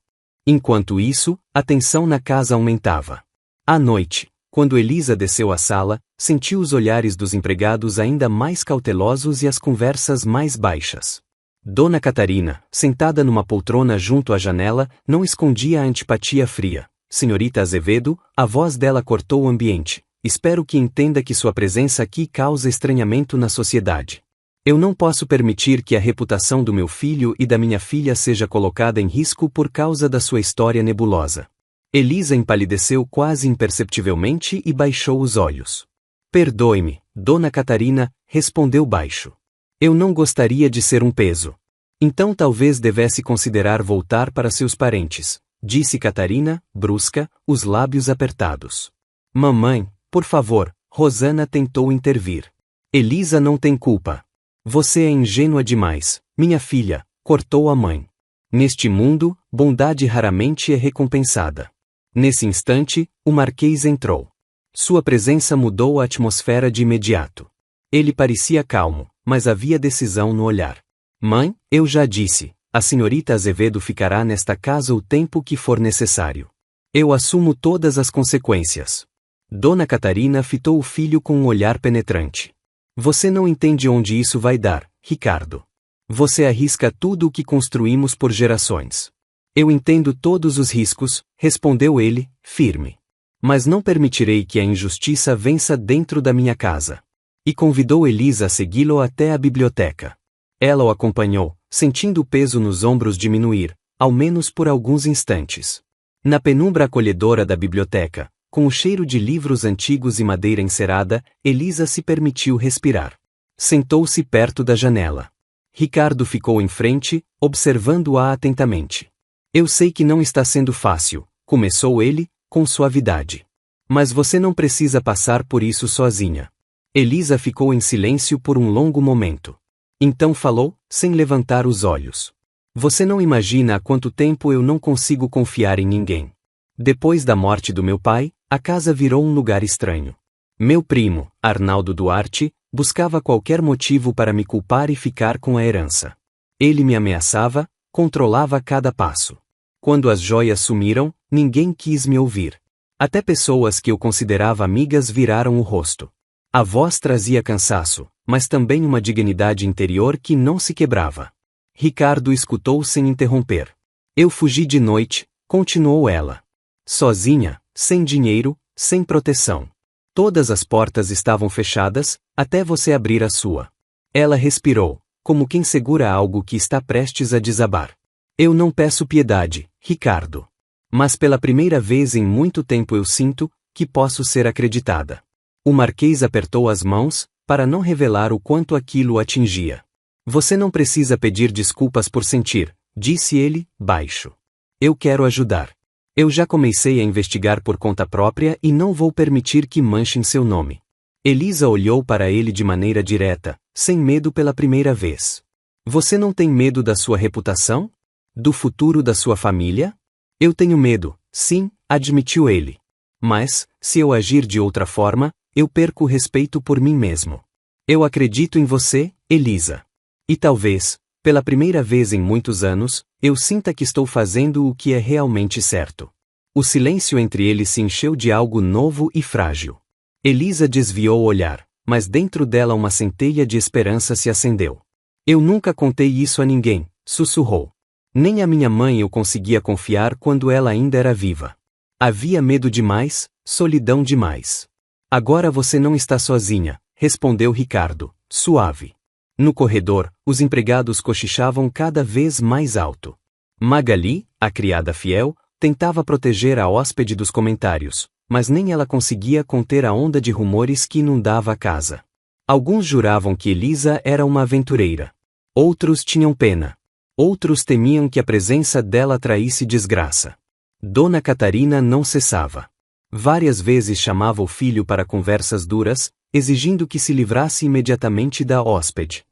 Enquanto isso, a tensão na casa aumentava. À noite, quando Elisa desceu à sala, sentiu os olhares dos empregados ainda mais cautelosos e as conversas mais baixas. Dona Catarina, sentada numa poltrona junto à janela, não escondia a antipatia fria. Senhorita Azevedo, a voz dela cortou o ambiente. Espero que entenda que sua presença aqui causa estranhamento na sociedade. Eu não posso permitir que a reputação do meu filho e da minha filha seja colocada em risco por causa da sua história nebulosa. Elisa empalideceu quase imperceptivelmente e baixou os olhos. Perdoe-me, Dona Catarina, respondeu baixo. Eu não gostaria de ser um peso. Então talvez devesse considerar voltar para seus parentes, disse Catarina, brusca, os lábios apertados. Mamãe, por favor, Rosana tentou intervir. Elisa não tem culpa. Você é ingênua demais, minha filha, cortou a mãe. Neste mundo, bondade raramente é recompensada. Nesse instante, o Marquês entrou. Sua presença mudou a atmosfera de imediato. Ele parecia calmo, mas havia decisão no olhar. Mãe, eu já disse, a senhorita Azevedo ficará nesta casa o tempo que for necessário. Eu assumo todas as consequências. Dona Catarina fitou o filho com um olhar penetrante. Você não entende onde isso vai dar, Ricardo. Você arrisca tudo o que construímos por gerações. Eu entendo todos os riscos, respondeu ele, firme. Mas não permitirei que a injustiça vença dentro da minha casa. E convidou Elisa a segui-lo até a biblioteca. Ela o acompanhou, sentindo o peso nos ombros diminuir, ao menos por alguns instantes. Na penumbra acolhedora da biblioteca, com o cheiro de livros antigos e madeira encerada, Elisa se permitiu respirar. Sentou-se perto da janela. Ricardo ficou em frente, observando-a atentamente. Eu sei que não está sendo fácil, começou ele, com suavidade. Mas você não precisa passar por isso sozinha. Elisa ficou em silêncio por um longo momento. Então falou, sem levantar os olhos. Você não imagina há quanto tempo eu não consigo confiar em ninguém. Depois da morte do meu pai, a casa virou um lugar estranho. Meu primo, Arnaldo Duarte, buscava qualquer motivo para me culpar e ficar com a herança. Ele me ameaçava, controlava cada passo. Quando as joias sumiram, ninguém quis me ouvir. Até pessoas que eu considerava amigas viraram o rosto. A voz trazia cansaço, mas também uma dignidade interior que não se quebrava. Ricardo escutou sem interromper. Eu fugi de noite, continuou ela. Sozinha, sem dinheiro, sem proteção. Todas as portas estavam fechadas, até você abrir a sua. Ela respirou, como quem segura algo que está prestes a desabar. Eu não peço piedade, Ricardo. Mas pela primeira vez em muito tempo eu sinto que posso ser acreditada. O Marquês apertou as mãos, para não revelar o quanto aquilo o atingia. Você não precisa pedir desculpas por sentir, disse ele, baixo. Eu quero ajudar. Eu já comecei a investigar por conta própria e não vou permitir que manchem seu nome. Elisa olhou para ele de maneira direta, sem medo pela primeira vez. Você não tem medo da sua reputação? Do futuro da sua família? Eu tenho medo, sim, admitiu ele. Mas, se eu agir de outra forma, eu perco o respeito por mim mesmo. Eu acredito em você, Elisa. E talvez, pela primeira vez em muitos anos, eu sinta que estou fazendo o que é realmente certo. O silêncio entre eles se encheu de algo novo e frágil. Elisa desviou o olhar, mas dentro dela uma centelha de esperança se acendeu. Eu nunca contei isso a ninguém, sussurrou. Nem a minha mãe eu conseguia confiar quando ela ainda era viva. Havia medo demais, solidão demais. Agora você não está sozinha, respondeu Ricardo, suave. No corredor, os empregados cochichavam cada vez mais alto. Magali, a criada fiel, tentava proteger a hóspede dos comentários, mas nem ela conseguia conter a onda de rumores que inundava a casa. Alguns juravam que Elisa era uma aventureira. Outros tinham pena. Outros temiam que a presença dela traísse desgraça. Dona Catarina não cessava. Várias vezes chamava o filho para conversas duras, exigindo que se livrasse imediatamente da hóspede.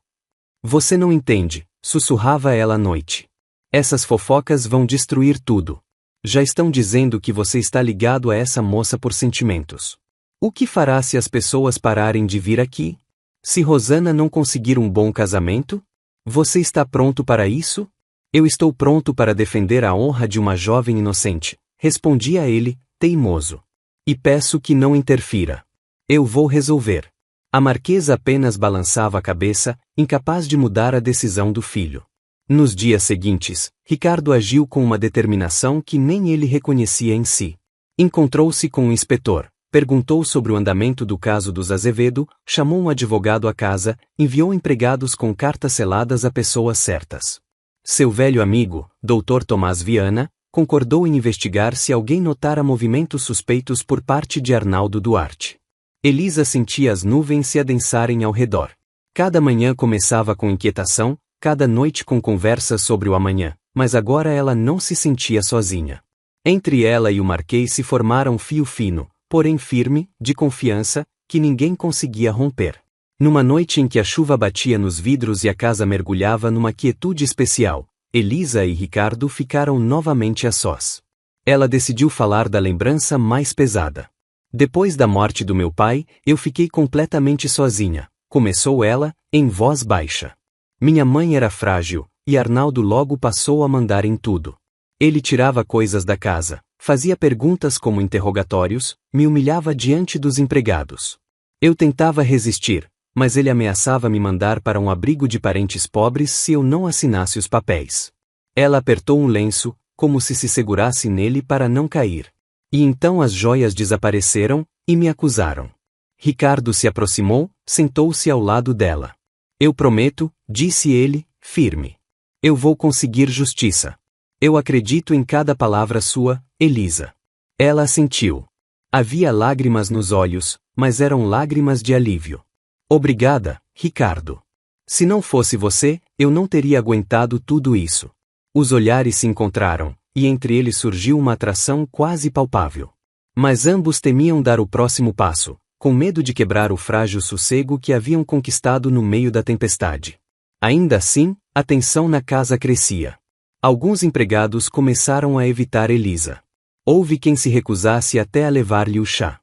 Você não entende, sussurrava ela à noite. Essas fofocas vão destruir tudo. Já estão dizendo que você está ligado a essa moça por sentimentos. O que fará se as pessoas pararem de vir aqui? Se Rosana não conseguir um bom casamento? Você está pronto para isso? Eu estou pronto para defender a honra de uma jovem inocente, respondia ele, teimoso. E peço que não interfira. Eu vou resolver. A marquesa apenas balançava a cabeça, incapaz de mudar a decisão do filho. Nos dias seguintes, Ricardo agiu com uma determinação que nem ele reconhecia em si. Encontrou-se com o inspetor, perguntou sobre o andamento do caso dos Azevedo, chamou um advogado à casa, enviou empregados com cartas seladas a pessoas certas. Seu velho amigo, Dr. Tomás Viana, concordou em investigar se alguém notara movimentos suspeitos por parte de Arnaldo Duarte. Elisa sentia as nuvens se adensarem ao redor. Cada manhã começava com inquietação, cada noite com conversas sobre o amanhã, mas agora ela não se sentia sozinha. Entre ela e o Marquês se formara um fio fino, porém firme, de confiança, que ninguém conseguia romper. Numa noite em que a chuva batia nos vidros e a casa mergulhava numa quietude especial, Elisa e Ricardo ficaram novamente a sós. Ela decidiu falar da lembrança mais pesada. Depois da morte do meu pai, eu fiquei completamente sozinha, começou ela, em voz baixa. Minha mãe era frágil, e Arnaldo logo passou a mandar em tudo. Ele tirava coisas da casa, fazia perguntas como interrogatórios, me humilhava diante dos empregados. Eu tentava resistir, mas ele ameaçava me mandar para um abrigo de parentes pobres se eu não assinasse os papéis. Ela apertou um lenço, como se segurasse nele para não cair. E então as joias desapareceram, e me acusaram. Ricardo se aproximou, sentou-se ao lado dela. Eu prometo, disse ele, firme. Eu vou conseguir justiça. Eu acredito em cada palavra sua, Elisa. Ela assentiu. Havia lágrimas nos olhos, mas eram lágrimas de alívio. Obrigada, Ricardo. Se não fosse você, eu não teria aguentado tudo isso. Os olhares se encontraram, e entre eles surgiu uma atração quase palpável. Mas ambos temiam dar o próximo passo, com medo de quebrar o frágil sossego que haviam conquistado no meio da tempestade. Ainda assim, a tensão na casa crescia. Alguns empregados começaram a evitar Elisa. Houve quem se recusasse até a levar-lhe o chá.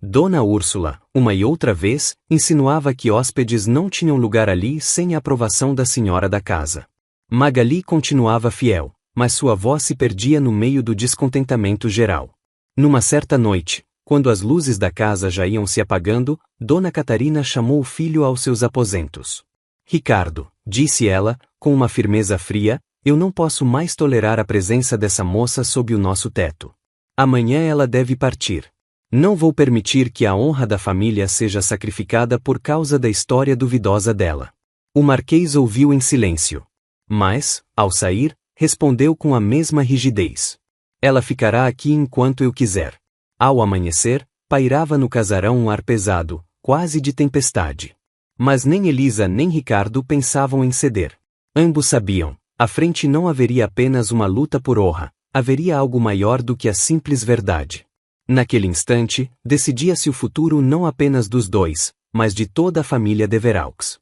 Dona Úrsula, uma e outra vez, insinuava que hóspedes não tinham lugar ali sem a aprovação da senhora da casa. Magali continuava fiel, mas sua voz se perdia no meio do descontentamento geral. Numa certa noite, quando as luzes da casa já iam se apagando, Dona Catarina chamou o filho aos seus aposentos. Ricardo, disse ela, com uma firmeza fria, eu não posso mais tolerar a presença dessa moça sob o nosso teto. Amanhã ela deve partir. Não vou permitir que a honra da família seja sacrificada por causa da história duvidosa dela. O Marquês ouviu em silêncio. Mas, ao sair, respondeu com a mesma rigidez. Ela ficará aqui enquanto eu quiser. Ao amanhecer, pairava no casarão um ar pesado, quase de tempestade. Mas nem Elisa nem Ricardo pensavam em ceder. Ambos sabiam, à frente não haveria apenas uma luta por honra, haveria algo maior do que a simples verdade. Naquele instante, decidia-se o futuro não apenas dos dois, mas de toda a família Deveraux.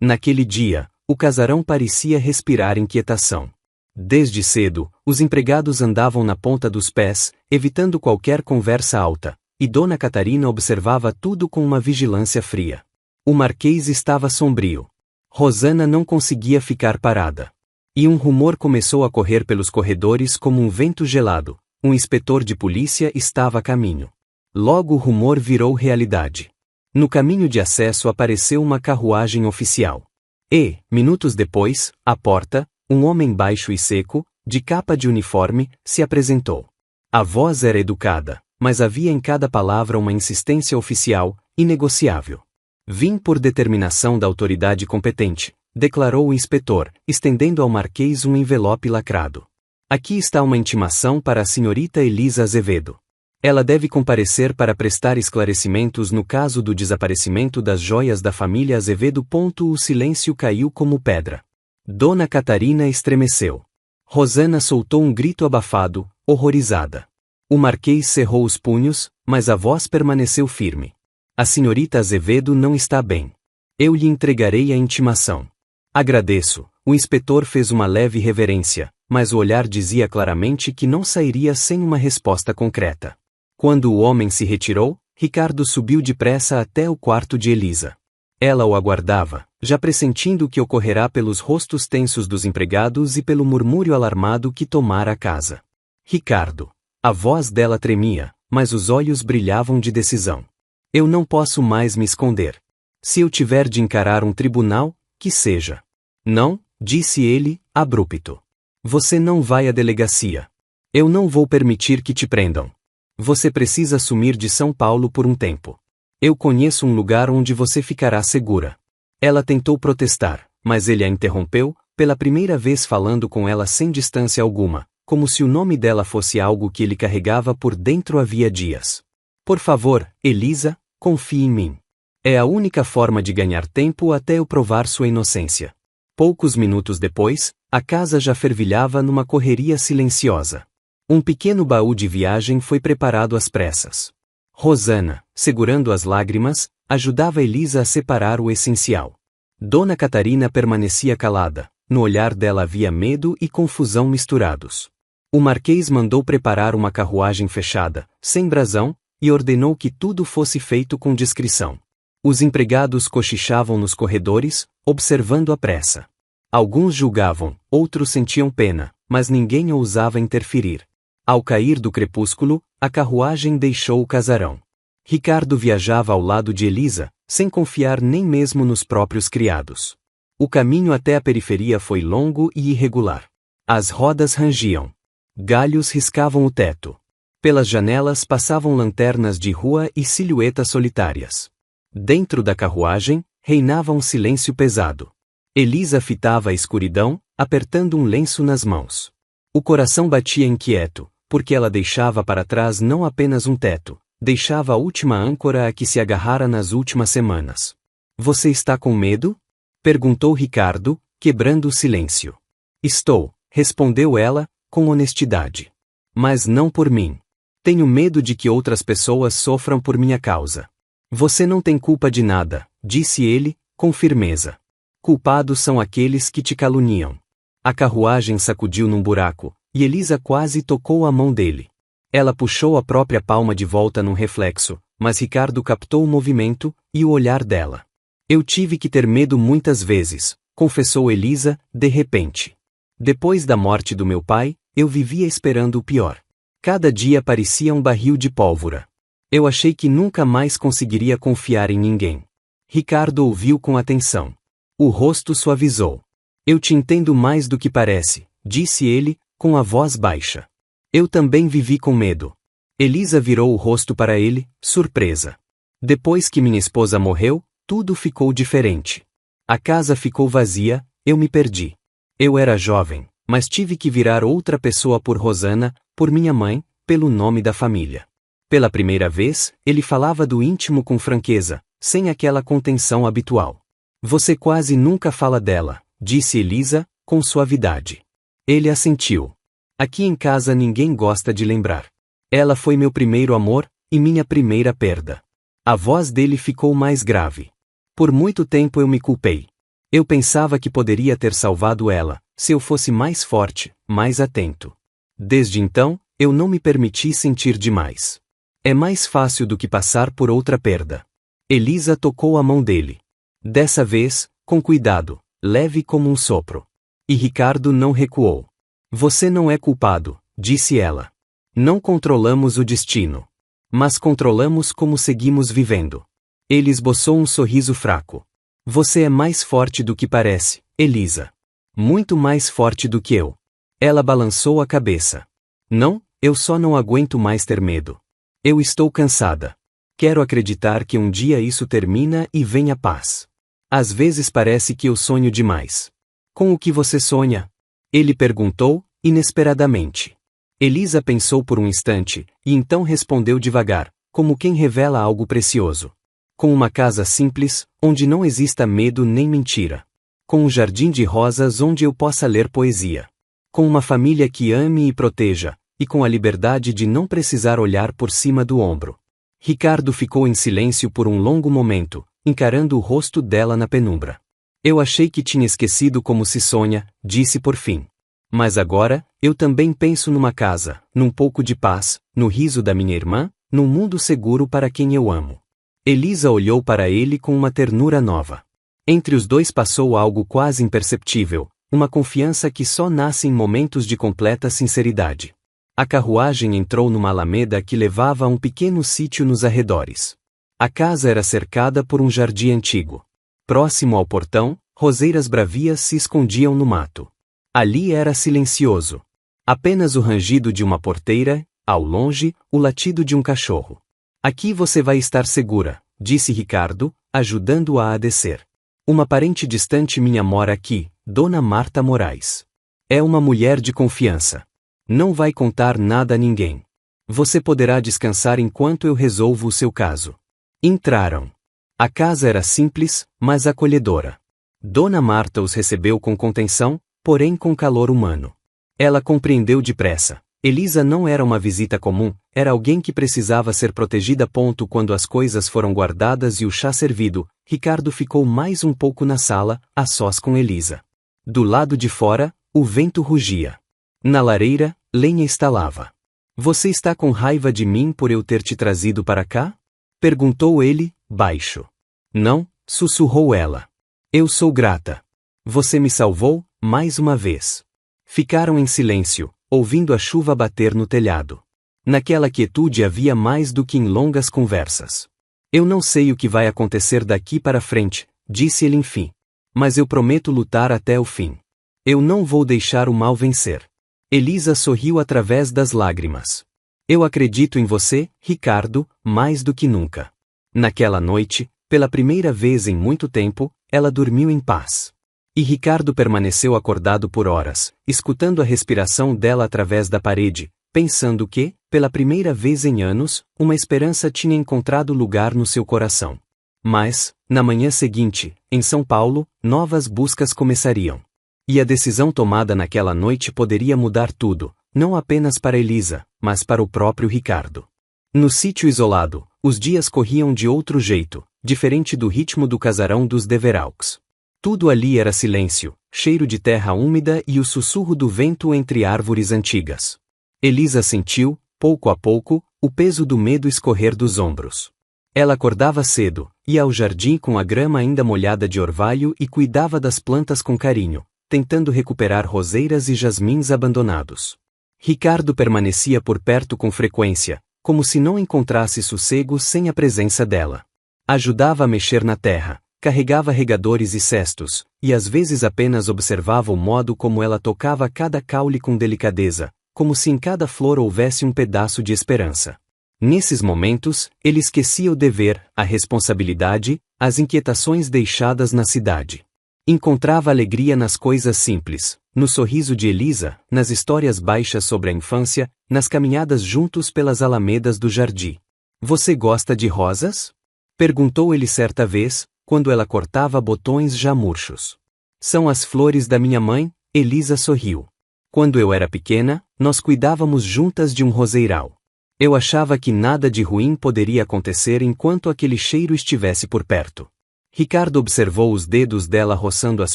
Naquele dia, o casarão parecia respirar inquietação. Desde cedo, os empregados andavam na ponta dos pés, evitando qualquer conversa alta, e Dona Catarina observava tudo com uma vigilância fria. O Marquês estava sombrio. Rosana não conseguia ficar parada. E um rumor começou a correr pelos corredores como um vento gelado. Um inspetor de polícia estava a caminho. Logo o rumor virou realidade. No caminho de acesso apareceu uma carruagem oficial. E, minutos depois, à porta, um homem baixo e seco, de capa de uniforme, se apresentou. A voz era educada, mas havia em cada palavra uma insistência oficial, inegociável. Vim por determinação da autoridade competente, declarou o inspetor, estendendo ao Marquês um envelope lacrado. Aqui está uma intimação para a senhorita Elisa Azevedo. Ela deve comparecer para prestar esclarecimentos no caso do desaparecimento das joias da família Azevedo. O silêncio caiu como pedra. Dona Catarina estremeceu. Rosana soltou um grito abafado, horrorizada. O Marquês cerrou os punhos, mas a voz permaneceu firme. A senhorita Azevedo não está bem. Eu lhe entregarei a intimação. Agradeço. O inspetor fez uma leve reverência, mas o olhar dizia claramente que não sairia sem uma resposta concreta. Quando o homem se retirou, Ricardo subiu depressa até o quarto de Elisa. Ela o aguardava, já pressentindo o que ocorrerá pelos rostos tensos dos empregados e pelo murmúrio alarmado que tomara a casa. Ricardo. A voz dela tremia, mas os olhos brilhavam de decisão. Eu não posso mais me esconder. Se eu tiver de encarar um tribunal, que seja. Não, disse ele, abrupto. Você não vai à delegacia. Eu não vou permitir que te prendam. Você precisa sumir de São Paulo por um tempo. Eu conheço um lugar onde você ficará segura. Ela tentou protestar, mas ele a interrompeu, pela primeira vez falando com ela sem distância alguma, como se o nome dela fosse algo que ele carregava por dentro havia dias. Por favor, Elisa, confie em mim. É a única forma de ganhar tempo até eu provar sua inocência. Poucos minutos depois, a casa já fervilhava numa correria silenciosa. Um pequeno baú de viagem foi preparado às pressas. Rosana, segurando as lágrimas, ajudava Elisa a separar o essencial. Dona Catarina permanecia calada, no olhar dela havia medo e confusão misturados. O Marquês mandou preparar uma carruagem fechada, sem brasão, e ordenou que tudo fosse feito com discrição. Os empregados cochichavam nos corredores, observando a pressa. Alguns julgavam, outros sentiam pena, mas ninguém ousava interferir. Ao cair do crepúsculo, a carruagem deixou o casarão. Ricardo viajava ao lado de Elisa, sem confiar nem mesmo nos próprios criados. O caminho até a periferia foi longo e irregular. As rodas rangiam. Galhos riscavam o teto. Pelas janelas passavam lanternas de rua e silhuetas solitárias. Dentro da carruagem, reinava um silêncio pesado. Elisa fitava a escuridão, apertando um lenço nas mãos. O coração batia inquieto, porque ela deixava para trás não apenas um teto, deixava a última âncora a que se agarrara nas últimas semanas. Você está com medo? Perguntou Ricardo, quebrando o silêncio. Estou, respondeu ela, com honestidade. Mas não por mim. Tenho medo de que outras pessoas sofram por minha causa. Você não tem culpa de nada, disse ele, com firmeza. Culpados são aqueles que te caluniam. A carruagem sacudiu num buraco, e Elisa quase tocou a mão dele. Ela puxou a própria palma de volta num reflexo, mas Ricardo captou o movimento e o olhar dela. Eu tive que ter medo muitas vezes, confessou Elisa, de repente. Depois da morte do meu pai, eu vivia esperando o pior. Cada dia parecia um barril de pólvora. Eu achei que nunca mais conseguiria confiar em ninguém. Ricardo ouviu com atenção. O rosto suavizou. Eu te entendo mais do que parece, disse ele, com a voz baixa. Eu também vivi com medo. Elisa virou o rosto para ele, surpresa. Depois que minha esposa morreu, tudo ficou diferente. A casa ficou vazia, eu me perdi. Eu era jovem, mas tive que virar outra pessoa por Rosana, por minha mãe, pelo nome da família. Pela primeira vez, ele falava do íntimo com franqueza, sem aquela contenção habitual. Você quase nunca fala dela, disse Elisa, com suavidade. Ele assentiu. Aqui em casa ninguém gosta de lembrar. Ela foi meu primeiro amor, e minha primeira perda. A voz dele ficou mais grave. Por muito tempo eu me culpei. Eu pensava que poderia ter salvado ela, se eu fosse mais forte, mais atento. Desde então, eu não me permiti sentir demais. É mais fácil do que passar por outra perda. Elisa tocou a mão dele. Dessa vez, com cuidado, leve como um sopro. E Ricardo não recuou. Você não é culpado, disse ela. Não controlamos o destino. Mas controlamos como seguimos vivendo. Ele esboçou um sorriso fraco. Você é mais forte do que parece, Elisa. Muito mais forte do que eu. Ela balançou a cabeça. Não, eu só não aguento mais ter medo. Eu estou cansada. Quero acreditar que um dia isso termina e vem a paz. Às vezes parece que eu sonho demais. Com o que você sonha? Ele perguntou, inesperadamente. Elisa pensou por um instante, e então respondeu devagar, como quem revela algo precioso. Com uma casa simples, onde não exista medo nem mentira. Com um jardim de rosas onde eu possa ler poesia. Com uma família que ame e proteja, e com a liberdade de não precisar olhar por cima do ombro. Ricardo ficou em silêncio por um longo momento, encarando o rosto dela na penumbra. Eu achei que tinha esquecido como se sonha, disse por fim. Mas agora, eu também penso numa casa, num pouco de paz, no riso da minha irmã, num mundo seguro para quem eu amo. Elisa olhou para ele com uma ternura nova. Entre os dois passou algo quase imperceptível, uma confiança que só nasce em momentos de completa sinceridade. A carruagem entrou numa alameda que levava a um pequeno sítio nos arredores. A casa era cercada por um jardim antigo. Próximo ao portão, roseiras bravias se escondiam no mato. Ali era silencioso. Apenas o rangido de uma porteira, ao longe, o latido de um cachorro. Aqui você vai estar segura, disse Ricardo, ajudando-a a descer. Uma parente distante minha mora aqui, Dona Marta Moraes. É uma mulher de confiança. Não vai contar nada a ninguém. Você poderá descansar enquanto eu resolvo o seu caso. Entraram. A casa era simples, mas acolhedora. Dona Marta os recebeu com contenção, porém com calor humano. Ela compreendeu depressa. Elisa não era uma visita comum, era alguém que precisava ser protegida. Quando as coisas foram guardadas e o chá servido, Ricardo ficou mais um pouco na sala, a sós com Elisa. Do lado de fora, o vento rugia. Na lareira, lenha estalava. Você está com raiva de mim por eu ter te trazido para cá? Perguntou ele, baixo. Não, sussurrou ela. Eu sou grata. Você me salvou, mais uma vez. Ficaram em silêncio, ouvindo a chuva bater no telhado. Naquela quietude havia mais do que em longas conversas. Eu não sei o que vai acontecer daqui para frente, disse ele enfim. Mas eu prometo lutar até o fim. Eu não vou deixar o mal vencer. Elisa sorriu através das lágrimas. Eu acredito em você, Ricardo, mais do que nunca. Naquela noite, pela primeira vez em muito tempo, ela dormiu em paz. E Ricardo permaneceu acordado por horas, escutando a respiração dela através da parede, pensando que, pela primeira vez em anos, uma esperança tinha encontrado lugar no seu coração. Mas, na manhã seguinte, em São Paulo, novas buscas começariam. E a decisão tomada naquela noite poderia mudar tudo, não apenas para Elisa, mas para o próprio Ricardo. No sítio isolado, os dias corriam de outro jeito, diferente do ritmo do casarão dos Deveraux. Tudo ali era silêncio, cheiro de terra úmida e o sussurro do vento entre árvores antigas. Elisa sentiu, pouco a pouco, o peso do medo escorrer dos ombros. Ela acordava cedo, ia ao jardim com a grama ainda molhada de orvalho e cuidava das plantas com carinho, tentando recuperar roseiras e jasmins abandonados. Ricardo permanecia por perto com frequência, como se não encontrasse sossego sem a presença dela. Ajudava a mexer na terra, carregava regadores e cestos, e às vezes apenas observava o modo como ela tocava cada caule com delicadeza, como se em cada flor houvesse um pedaço de esperança. Nesses momentos, ele esquecia o dever, a responsabilidade, as inquietações deixadas na cidade. Encontrava alegria nas coisas simples, no sorriso de Elisa, nas histórias baixas sobre a infância, nas caminhadas juntos pelas alamedas do jardim. Você gosta de rosas? Perguntou ele certa vez, quando ela cortava botões já murchos. São as flores da minha mãe, Elisa sorriu. Quando eu era pequena, nós cuidávamos juntas de um roseiral. Eu achava que nada de ruim poderia acontecer enquanto aquele cheiro estivesse por perto. Ricardo observou os dedos dela roçando as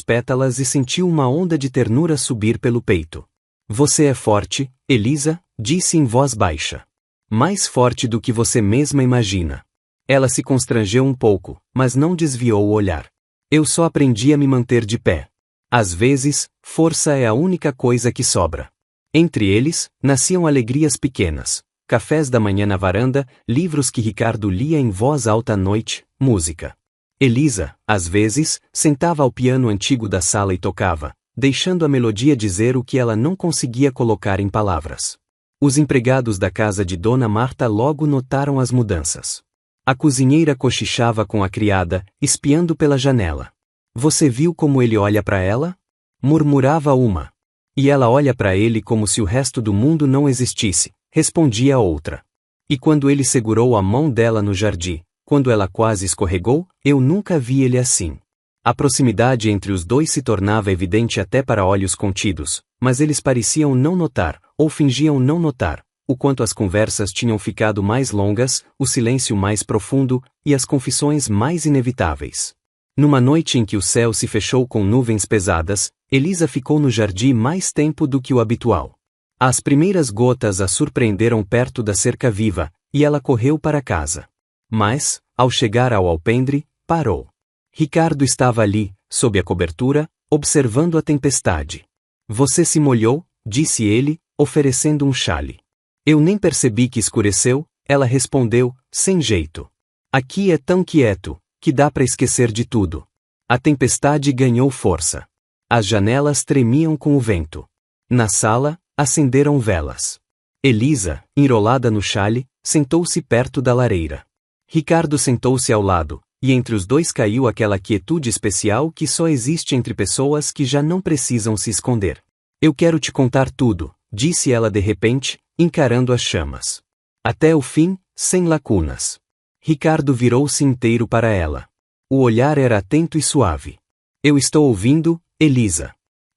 pétalas e sentiu uma onda de ternura subir pelo peito. Você é forte, Elisa, disse em voz baixa. Mais forte do que você mesma imagina. Ela se constrangeu um pouco, mas não desviou o olhar. Eu só aprendi a me manter de pé. Às vezes, força é a única coisa que sobra. Entre eles, nasciam alegrias pequenas. Cafés da manhã na varanda, livros que Ricardo lia em voz alta à noite, música. Elisa, às vezes, sentava ao piano antigo da sala e tocava, deixando a melodia dizer o que ela não conseguia colocar em palavras. Os empregados da casa de Dona Marta logo notaram as mudanças. A cozinheira cochichava com a criada, espiando pela janela. Você viu como ele olha para ela? Murmurava uma. E ela olha para ele como se o resto do mundo não existisse, respondia a outra. E quando ele segurou a mão dela no jardim, quando ela quase escorregou, eu nunca vi ele assim. A proximidade entre os dois se tornava evidente até para olhos contidos, mas eles pareciam não notar, ou fingiam não notar, o quanto as conversas tinham ficado mais longas, o silêncio mais profundo, e as confissões mais inevitáveis. Numa noite em que o céu se fechou com nuvens pesadas, Elisa ficou no jardim mais tempo do que o habitual. As primeiras gotas a surpreenderam perto da cerca viva, e ela correu para casa. Mas, ao chegar ao alpendre, parou. Ricardo estava ali, sob a cobertura, observando a tempestade. Você se molhou? Disse ele, oferecendo um chale. Eu nem percebi que escureceu, ela respondeu, sem jeito. Aqui é tão quieto, que dá para esquecer de tudo. A tempestade ganhou força. As janelas tremiam com o vento. Na sala, acenderam velas. Elisa, enrolada no chale, sentou-se perto da lareira. Ricardo sentou-se ao lado, e entre os dois caiu aquela quietude especial que só existe entre pessoas que já não precisam se esconder. Eu quero te contar tudo, disse ela de repente, encarando as chamas. Até o fim, sem lacunas. Ricardo virou-se inteiro para ela. O olhar era atento e suave. Eu estou ouvindo, Elisa.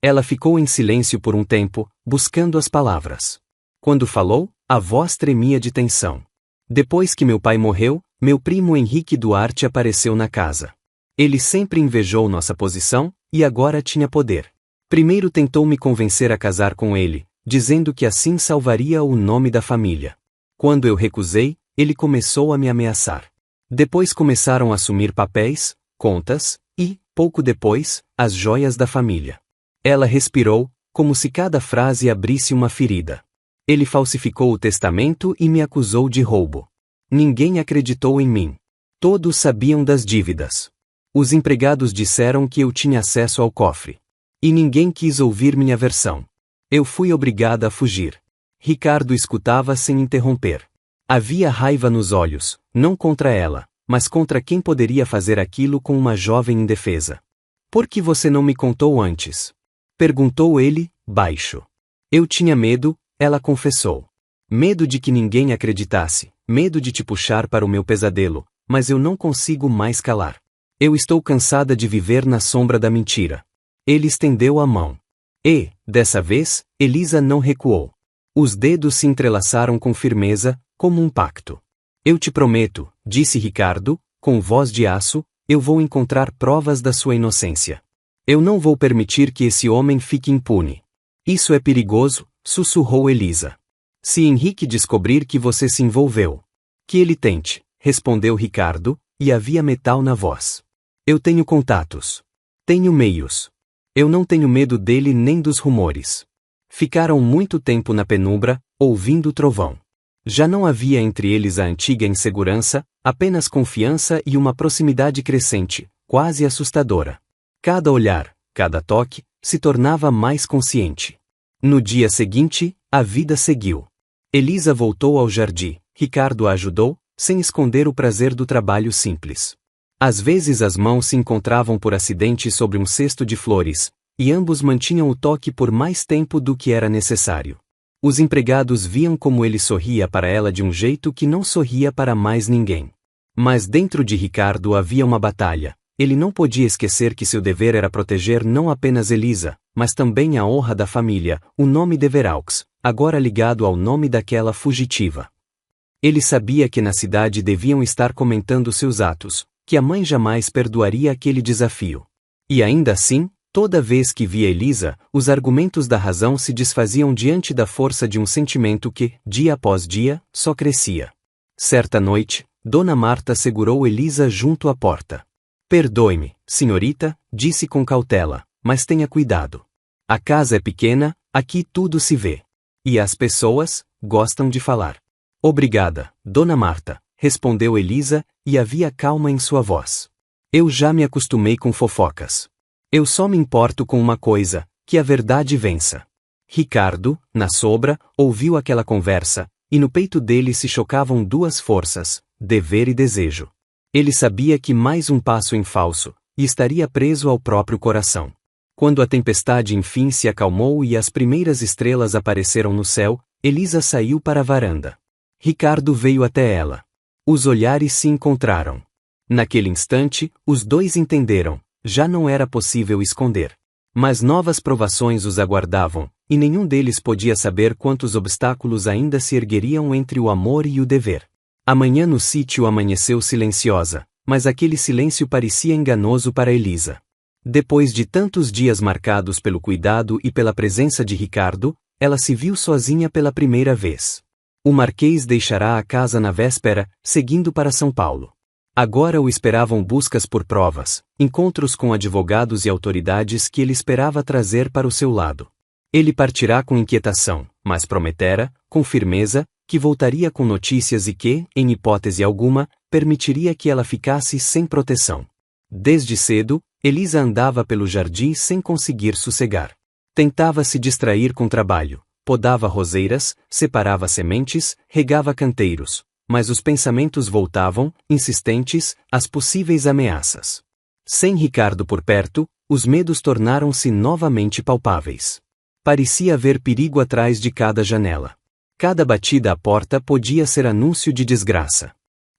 Ela ficou em silêncio por um tempo, buscando as palavras. Quando falou, a voz tremia de tensão. Depois que meu pai morreu, meu primo Henrique Duarte apareceu na casa. Ele sempre invejou nossa posição, e agora tinha poder. Primeiro tentou me convencer a casar com ele, dizendo que assim salvaria o nome da família. Quando eu recusei, ele começou a me ameaçar. Depois começaram a assumir papéis, contas, e, pouco depois, as joias da família. Ela respirou, como se cada frase abrisse uma ferida. Ele falsificou o testamento e me acusou de roubo. Ninguém acreditou em mim. Todos sabiam das dívidas. Os empregados disseram que eu tinha acesso ao cofre. E ninguém quis ouvir minha versão. Eu fui obrigada a fugir. Ricardo escutava sem interromper. Havia raiva nos olhos, não contra ela, mas contra quem poderia fazer aquilo com uma jovem indefesa. Por que você não me contou antes? Perguntou ele, baixo. Eu tinha medo, ela confessou. Medo de que ninguém acreditasse, medo de te puxar para o meu pesadelo, mas eu não consigo mais calar. Eu estou cansada de viver na sombra da mentira. Ele estendeu a mão. E, dessa vez, Elisa não recuou. Os dedos se entrelaçaram com firmeza, como um pacto. Eu te prometo, disse Ricardo, com voz de aço, eu vou encontrar provas da sua inocência. Eu não vou permitir que esse homem fique impune. Isso é perigoso, sussurrou Elisa. Se Henrique descobrir que você se envolveu. Que ele tente, respondeu Ricardo, e havia metal na voz. Eu tenho contatos. Tenho meios. Eu não tenho medo dele nem dos rumores. Ficaram muito tempo na penumbra, ouvindo o trovão. Já não havia entre eles a antiga insegurança, apenas confiança e uma proximidade crescente, quase assustadora. Cada olhar, cada toque, se tornava mais consciente. No dia seguinte, a vida seguiu. Elisa voltou ao jardim, Ricardo a ajudou, sem esconder o prazer do trabalho simples. Às vezes as mãos se encontravam por acidente sobre um cesto de flores, e ambos mantinham o toque por mais tempo do que era necessário. Os empregados viam como ele sorria para ela de um jeito que não sorria para mais ninguém. Mas dentro de Ricardo havia uma batalha. Ele não podia esquecer que seu dever era proteger não apenas Elisa, mas também a honra da família, o nome de Veraux, agora ligado ao nome daquela fugitiva. Ele sabia que na cidade deviam estar comentando seus atos, que a mãe jamais perdoaria aquele desafio. E ainda assim, toda vez que via Elisa, os argumentos da razão se desfaziam diante da força de um sentimento que, dia após dia, só crescia. Certa noite, Dona Marta segurou Elisa junto à porta. Perdoe-me, senhorita, disse com cautela, mas tenha cuidado. A casa é pequena, aqui tudo se vê. E as pessoas gostam de falar. Obrigada, Dona Marta, respondeu Elisa, e havia calma em sua voz. Eu já me acostumei com fofocas. Eu só me importo com uma coisa, que a verdade vença. Ricardo, na sombra, ouviu aquela conversa, e no peito dele se chocavam duas forças, dever e desejo. Ele sabia que mais um passo em falso, e estaria preso ao próprio coração. Quando a tempestade enfim se acalmou e as primeiras estrelas apareceram no céu, Elisa saiu para a varanda. Ricardo veio até ela. Os olhares se encontraram. Naquele instante, os dois entenderam, já não era possível esconder. Mas novas provações os aguardavam, e nenhum deles podia saber quantos obstáculos ainda se ergueriam entre o amor e o dever. A manhã no sítio amanheceu silenciosa, mas aquele silêncio parecia enganoso para Elisa. Depois de tantos dias marcados pelo cuidado e pela presença de Ricardo, ela se viu sozinha pela primeira vez. O Marquês deixará a casa na véspera, seguindo para São Paulo. Agora o esperavam buscas por provas, encontros com advogados e autoridades que ele esperava trazer para o seu lado. Ele partirá com inquietação, mas prometera, com firmeza, que voltaria com notícias e que, em hipótese alguma, permitiria que ela ficasse sem proteção. Desde cedo, Elisa andava pelo jardim sem conseguir sossegar. Tentava se distrair com trabalho, podava roseiras, separava sementes, regava canteiros, mas os pensamentos voltavam, insistentes, às possíveis ameaças. Sem Ricardo por perto, os medos tornaram-se novamente palpáveis. Parecia haver perigo atrás de cada janela. Cada batida à porta podia ser anúncio de desgraça.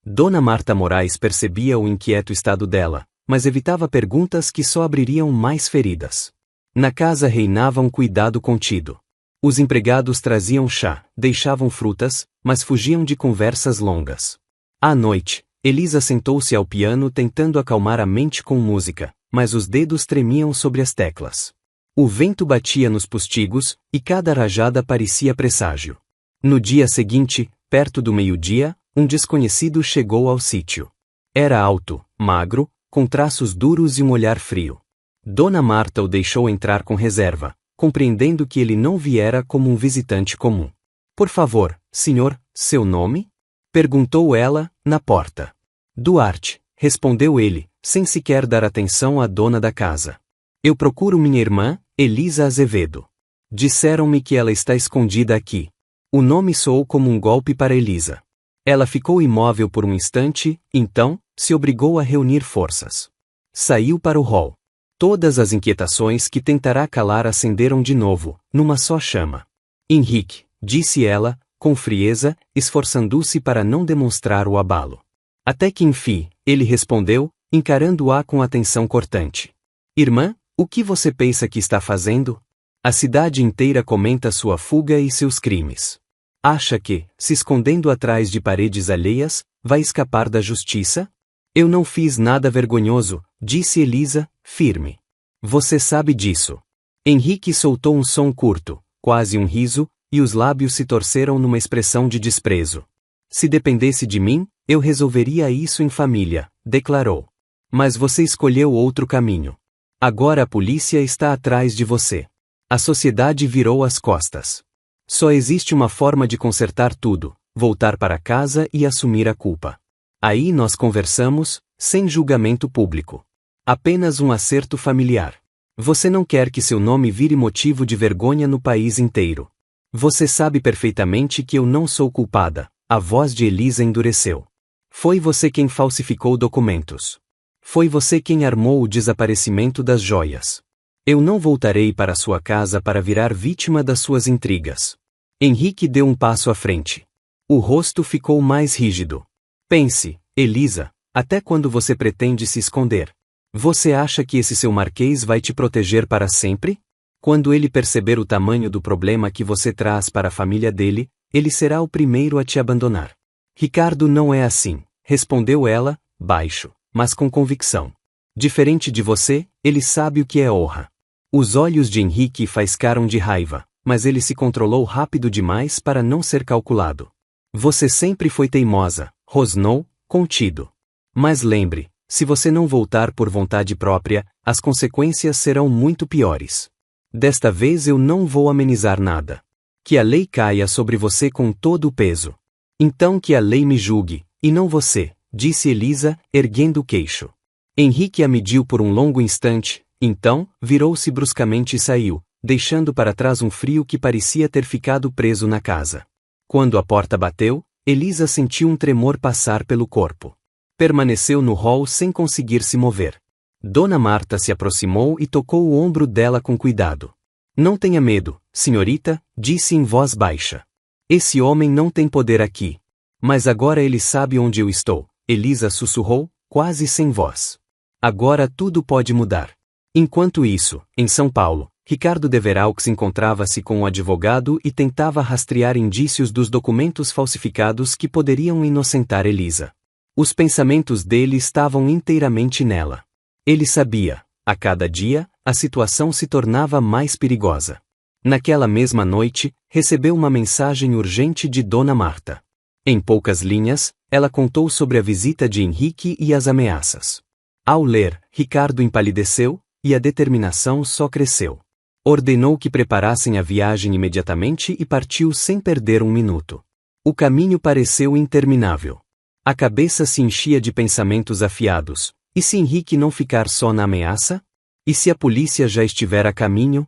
Dona Marta Moraes percebia o inquieto estado dela, mas evitava perguntas que só abririam mais feridas. Na casa reinava um cuidado contido. Os empregados traziam chá, deixavam frutas, mas fugiam de conversas longas. À noite, Elisa sentou-se ao piano tentando acalmar a mente com música, mas os dedos tremiam sobre as teclas. O vento batia nos postigos, e cada rajada parecia presságio. No dia seguinte, perto do meio-dia, um desconhecido chegou ao sítio. Era alto, magro, com traços duros e um olhar frio. Dona Marta o deixou entrar com reserva, compreendendo que ele não viera como um visitante comum. Por favor, senhor, seu nome? Perguntou ela, na porta. Duarte, respondeu ele, sem sequer dar atenção à dona da casa. Eu procuro minha irmã, Elisa Azevedo. Disseram-me que ela está escondida aqui. O nome soou como um golpe para Elisa. Ela ficou imóvel por um instante, então, se obrigou a reunir forças. Saiu para o hall. Todas as inquietações que tentará calar acenderam de novo, numa só chama. Henrique, disse ela, com frieza, esforçando-se para não demonstrar o abalo. Até que enfim, ele respondeu, encarando-a com atenção cortante. Irmã, o que você pensa que está fazendo? A cidade inteira comenta sua fuga e seus crimes. Acha que, se escondendo atrás de paredes alheias, vai escapar da justiça? Eu não fiz nada vergonhoso, disse Elisa, firme. Você sabe disso. Henrique soltou um som curto, quase um riso, e os lábios se torceram numa expressão de desprezo. Se dependesse de mim, Eu resolveria isso em família, declarou. Mas você escolheu outro caminho. Agora a polícia está atrás de você. A sociedade virou as costas. Só existe uma forma de consertar tudo: voltar para casa e assumir a culpa. Aí nós conversamos, sem julgamento público. Apenas um acerto familiar. Você não quer que seu nome vire motivo de vergonha no país inteiro. Você sabe perfeitamente que eu não sou culpada. A voz de Elisa endureceu. Foi você quem falsificou documentos. Foi você quem armou o desaparecimento das joias. Eu não voltarei para sua casa para virar vítima das suas intrigas. Henrique deu um passo à frente. O rosto ficou mais rígido. Pense, Elisa, até quando você pretende se esconder? Você acha que esse seu marquês vai te proteger para sempre? Quando ele perceber o tamanho do problema que você traz para a família dele, ele será o primeiro a te abandonar. Ricardo não é assim, respondeu ela, baixo, mas com convicção. Diferente de você, ele sabe o que é honra. Os olhos de Henrique faiscaram de raiva, mas ele se controlou rápido demais para não ser calculado. Você sempre foi teimosa, rosnou, contido. Mas lembre, se você não voltar por vontade própria, as consequências serão muito piores. Desta vez eu não vou amenizar nada. Que a lei caia sobre você com todo o peso. Então que a lei me julgue, e não você, disse Elisa, erguendo o queixo. Henrique a mediu por um longo instante, então, virou-se bruscamente e saiu, deixando para trás um frio que parecia ter ficado preso na casa. Quando a porta bateu, Elisa sentiu um tremor passar pelo corpo. Permaneceu no hall sem conseguir se mover. Dona Marta se aproximou e tocou o ombro dela com cuidado. Não tenha medo, senhorita, disse em voz baixa. Esse homem não tem poder aqui. Mas agora ele sabe onde eu estou, Elisa sussurrou, quase sem voz. Agora tudo pode mudar. Enquanto isso, em São Paulo, Ricardo Deveraux encontrava-se com um advogado e tentava rastrear indícios dos documentos falsificados que poderiam inocentar Elisa. Os pensamentos dele estavam inteiramente nela. Ele sabia, a cada dia, a situação se tornava mais perigosa. Naquela mesma noite, recebeu uma mensagem urgente de Dona Marta. Em poucas linhas, ela contou sobre a visita de Henrique e as ameaças. Ao ler, Ricardo empalideceu, e a determinação só cresceu. Ordenou que preparassem a viagem imediatamente e partiu sem perder um minuto. O caminho pareceu interminável. A cabeça se enchia de pensamentos afiados. E se Henrique não ficar só na ameaça? E se a polícia já estiver a caminho?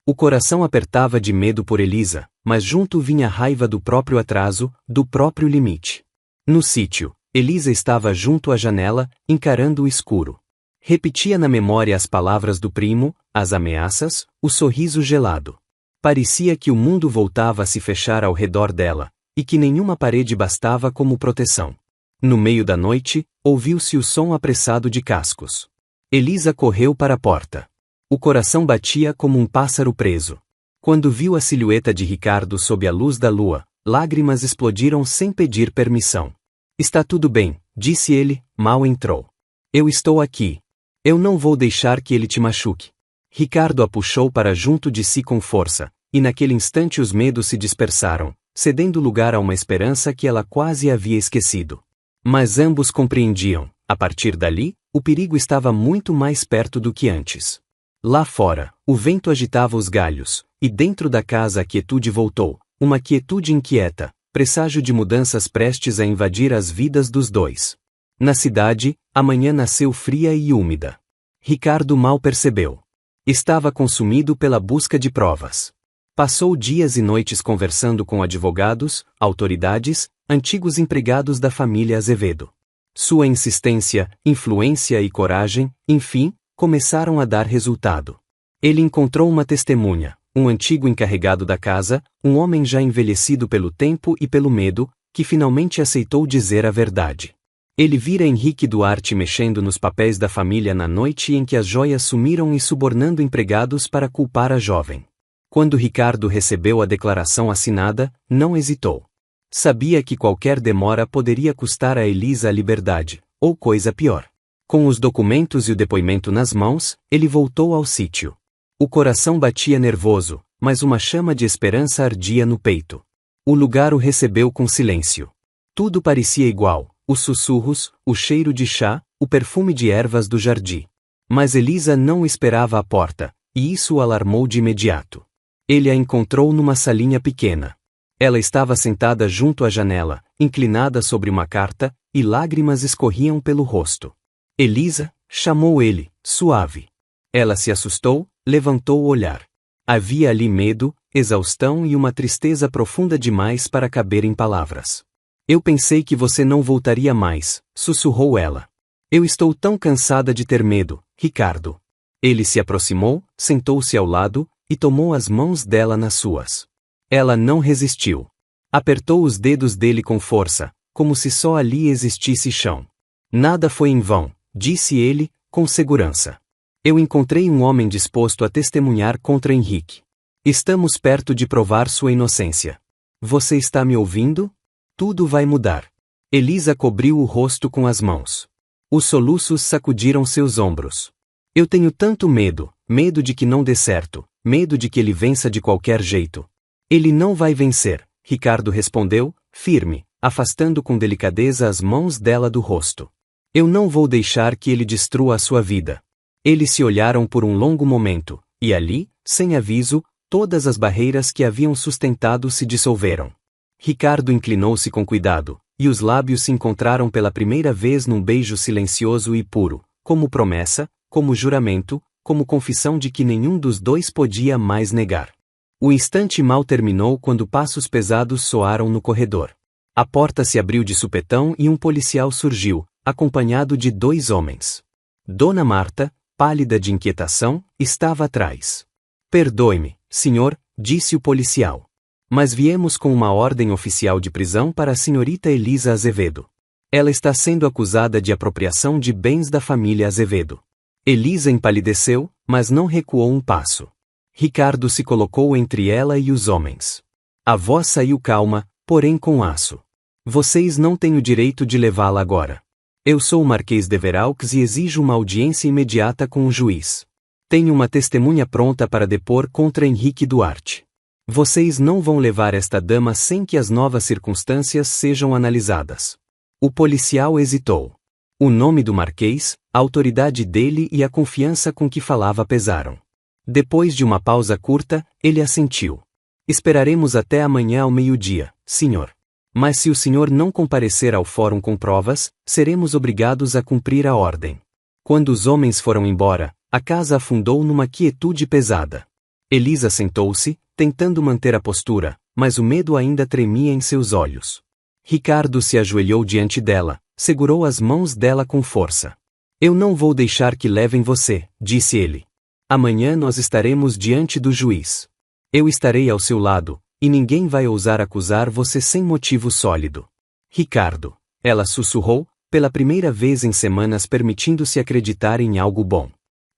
O coração apertava de medo por Elisa, mas junto vinha a raiva do próprio atraso, do próprio limite. No sítio, Elisa estava junto à janela, encarando o escuro. Repetia na memória as palavras do primo, as ameaças, o sorriso gelado. Parecia que o mundo voltava a se fechar ao redor dela, e que nenhuma parede bastava como proteção. No meio da noite, ouviu-se o som apressado de cascos. Elisa correu para a porta. O coração batia como um pássaro preso. Quando viu a silhueta de Ricardo sob a luz da lua, lágrimas explodiram sem pedir permissão. Está tudo bem, disse ele, mal entrou. Eu estou aqui. Eu não vou deixar que ele te machuque. Ricardo a puxou para junto de si com força, e naquele instante os medos se dispersaram, cedendo lugar a uma esperança que ela quase havia esquecido. Mas ambos compreendiam, a partir dali, o perigo estava muito mais perto do que antes. Lá fora, o vento agitava os galhos, e dentro da casa a quietude voltou, uma quietude inquieta, presságio de mudanças prestes a invadir as vidas dos dois. Na cidade, a manhã nasceu fria e úmida. Ricardo mal percebeu. Estava consumido pela busca de provas. Passou dias e noites conversando com advogados, autoridades, antigos empregados da família Azevedo. Sua insistência, influência e coragem, enfim, começaram a dar resultado. Ele encontrou uma testemunha, um antigo encarregado da casa, um homem já envelhecido pelo tempo e pelo medo, que finalmente aceitou dizer a verdade. Ele vira Henrique Duarte mexendo nos papéis da família na noite em que as joias sumiram e subornando empregados para culpar a jovem. Quando Ricardo recebeu a declaração assinada, não hesitou. Sabia que qualquer demora poderia custar a Elisa a liberdade, ou coisa pior. Com os documentos e o depoimento nas mãos, ele voltou ao sítio. O coração batia nervoso, mas uma chama de esperança ardia no peito. O lugar o recebeu com silêncio. Tudo parecia igual, os sussurros, o cheiro de chá, o perfume de ervas do jardim. Mas Elisa não o esperava à porta, e isso o alarmou de imediato. Ele a encontrou numa salinha pequena. Ela estava sentada junto à janela, inclinada sobre uma carta, e lágrimas escorriam pelo rosto. Elisa, chamou ele, suave. Ela se assustou, levantou o olhar. Havia ali medo, exaustão e uma tristeza profunda demais para caber em palavras. Eu pensei que você não voltaria mais, sussurrou ela. Eu estou tão cansada de ter medo, Ricardo. Ele se aproximou, sentou-se ao lado, e tomou as mãos dela nas suas. Ela não resistiu. Apertou os dedos dele com força, como se só ali existisse chão. Nada foi em vão, disse ele, com segurança. Eu encontrei um homem disposto a testemunhar contra Henrique. Estamos perto de provar sua inocência. Você está me ouvindo? Tudo vai mudar. Elisa cobriu o rosto com as mãos. Os soluços sacudiram seus ombros. Eu tenho tanto medo, medo de que não dê certo, medo de que ele vença de qualquer jeito. Ele não vai vencer, Ricardo respondeu, firme, afastando com delicadeza as mãos dela do rosto. Eu não vou deixar que ele destrua a sua vida. Eles se olharam por um longo momento, e ali, sem aviso, todas as barreiras que haviam sustentado se dissolveram. Ricardo inclinou-se com cuidado, e os lábios se encontraram pela primeira vez num beijo silencioso e puro, como promessa, como juramento, como confissão de que nenhum dos dois podia mais negar. O instante mal terminou quando passos pesados soaram no corredor. A porta se abriu de supetão e um policial surgiu, acompanhado de 2 homens. Dona Marta, pálida de inquietação, estava atrás. Perdoe-me, senhor, disse o policial. Mas viemos com uma ordem oficial de prisão para a senhorita Elisa Azevedo. Ela está sendo acusada de apropriação de bens da família Azevedo. Elisa empalideceu, mas não recuou um passo. Ricardo se colocou entre ela e os homens. A voz saiu calma, porém com aço. Vocês não têm o direito de levá-la agora. Eu sou o Marquês de Veraux e exijo uma audiência imediata com o juiz. Tenho uma testemunha pronta para depor contra Henrique Duarte. Vocês não vão levar esta dama sem que as novas circunstâncias sejam analisadas. O policial hesitou. O nome do Marquês, a autoridade dele e a confiança com que falava pesaram. Depois de uma pausa curta, ele assentiu. Esperaremos até amanhã ao meio-dia, senhor. Mas se o senhor não comparecer ao fórum com provas, seremos obrigados a cumprir a ordem. Quando os homens foram embora, a casa afundou numa quietude pesada. Elisa sentou-se, tentando manter a postura, mas o medo ainda tremia em seus olhos. Ricardo se ajoelhou diante dela, segurou as mãos dela com força. Eu não vou deixar que levem você, disse ele. Amanhã nós estaremos diante do juiz. Eu estarei ao seu lado, e ninguém vai ousar acusar você sem motivo sólido. Ricardo, ela sussurrou, pela primeira vez em semanas permitindo-se acreditar em algo bom.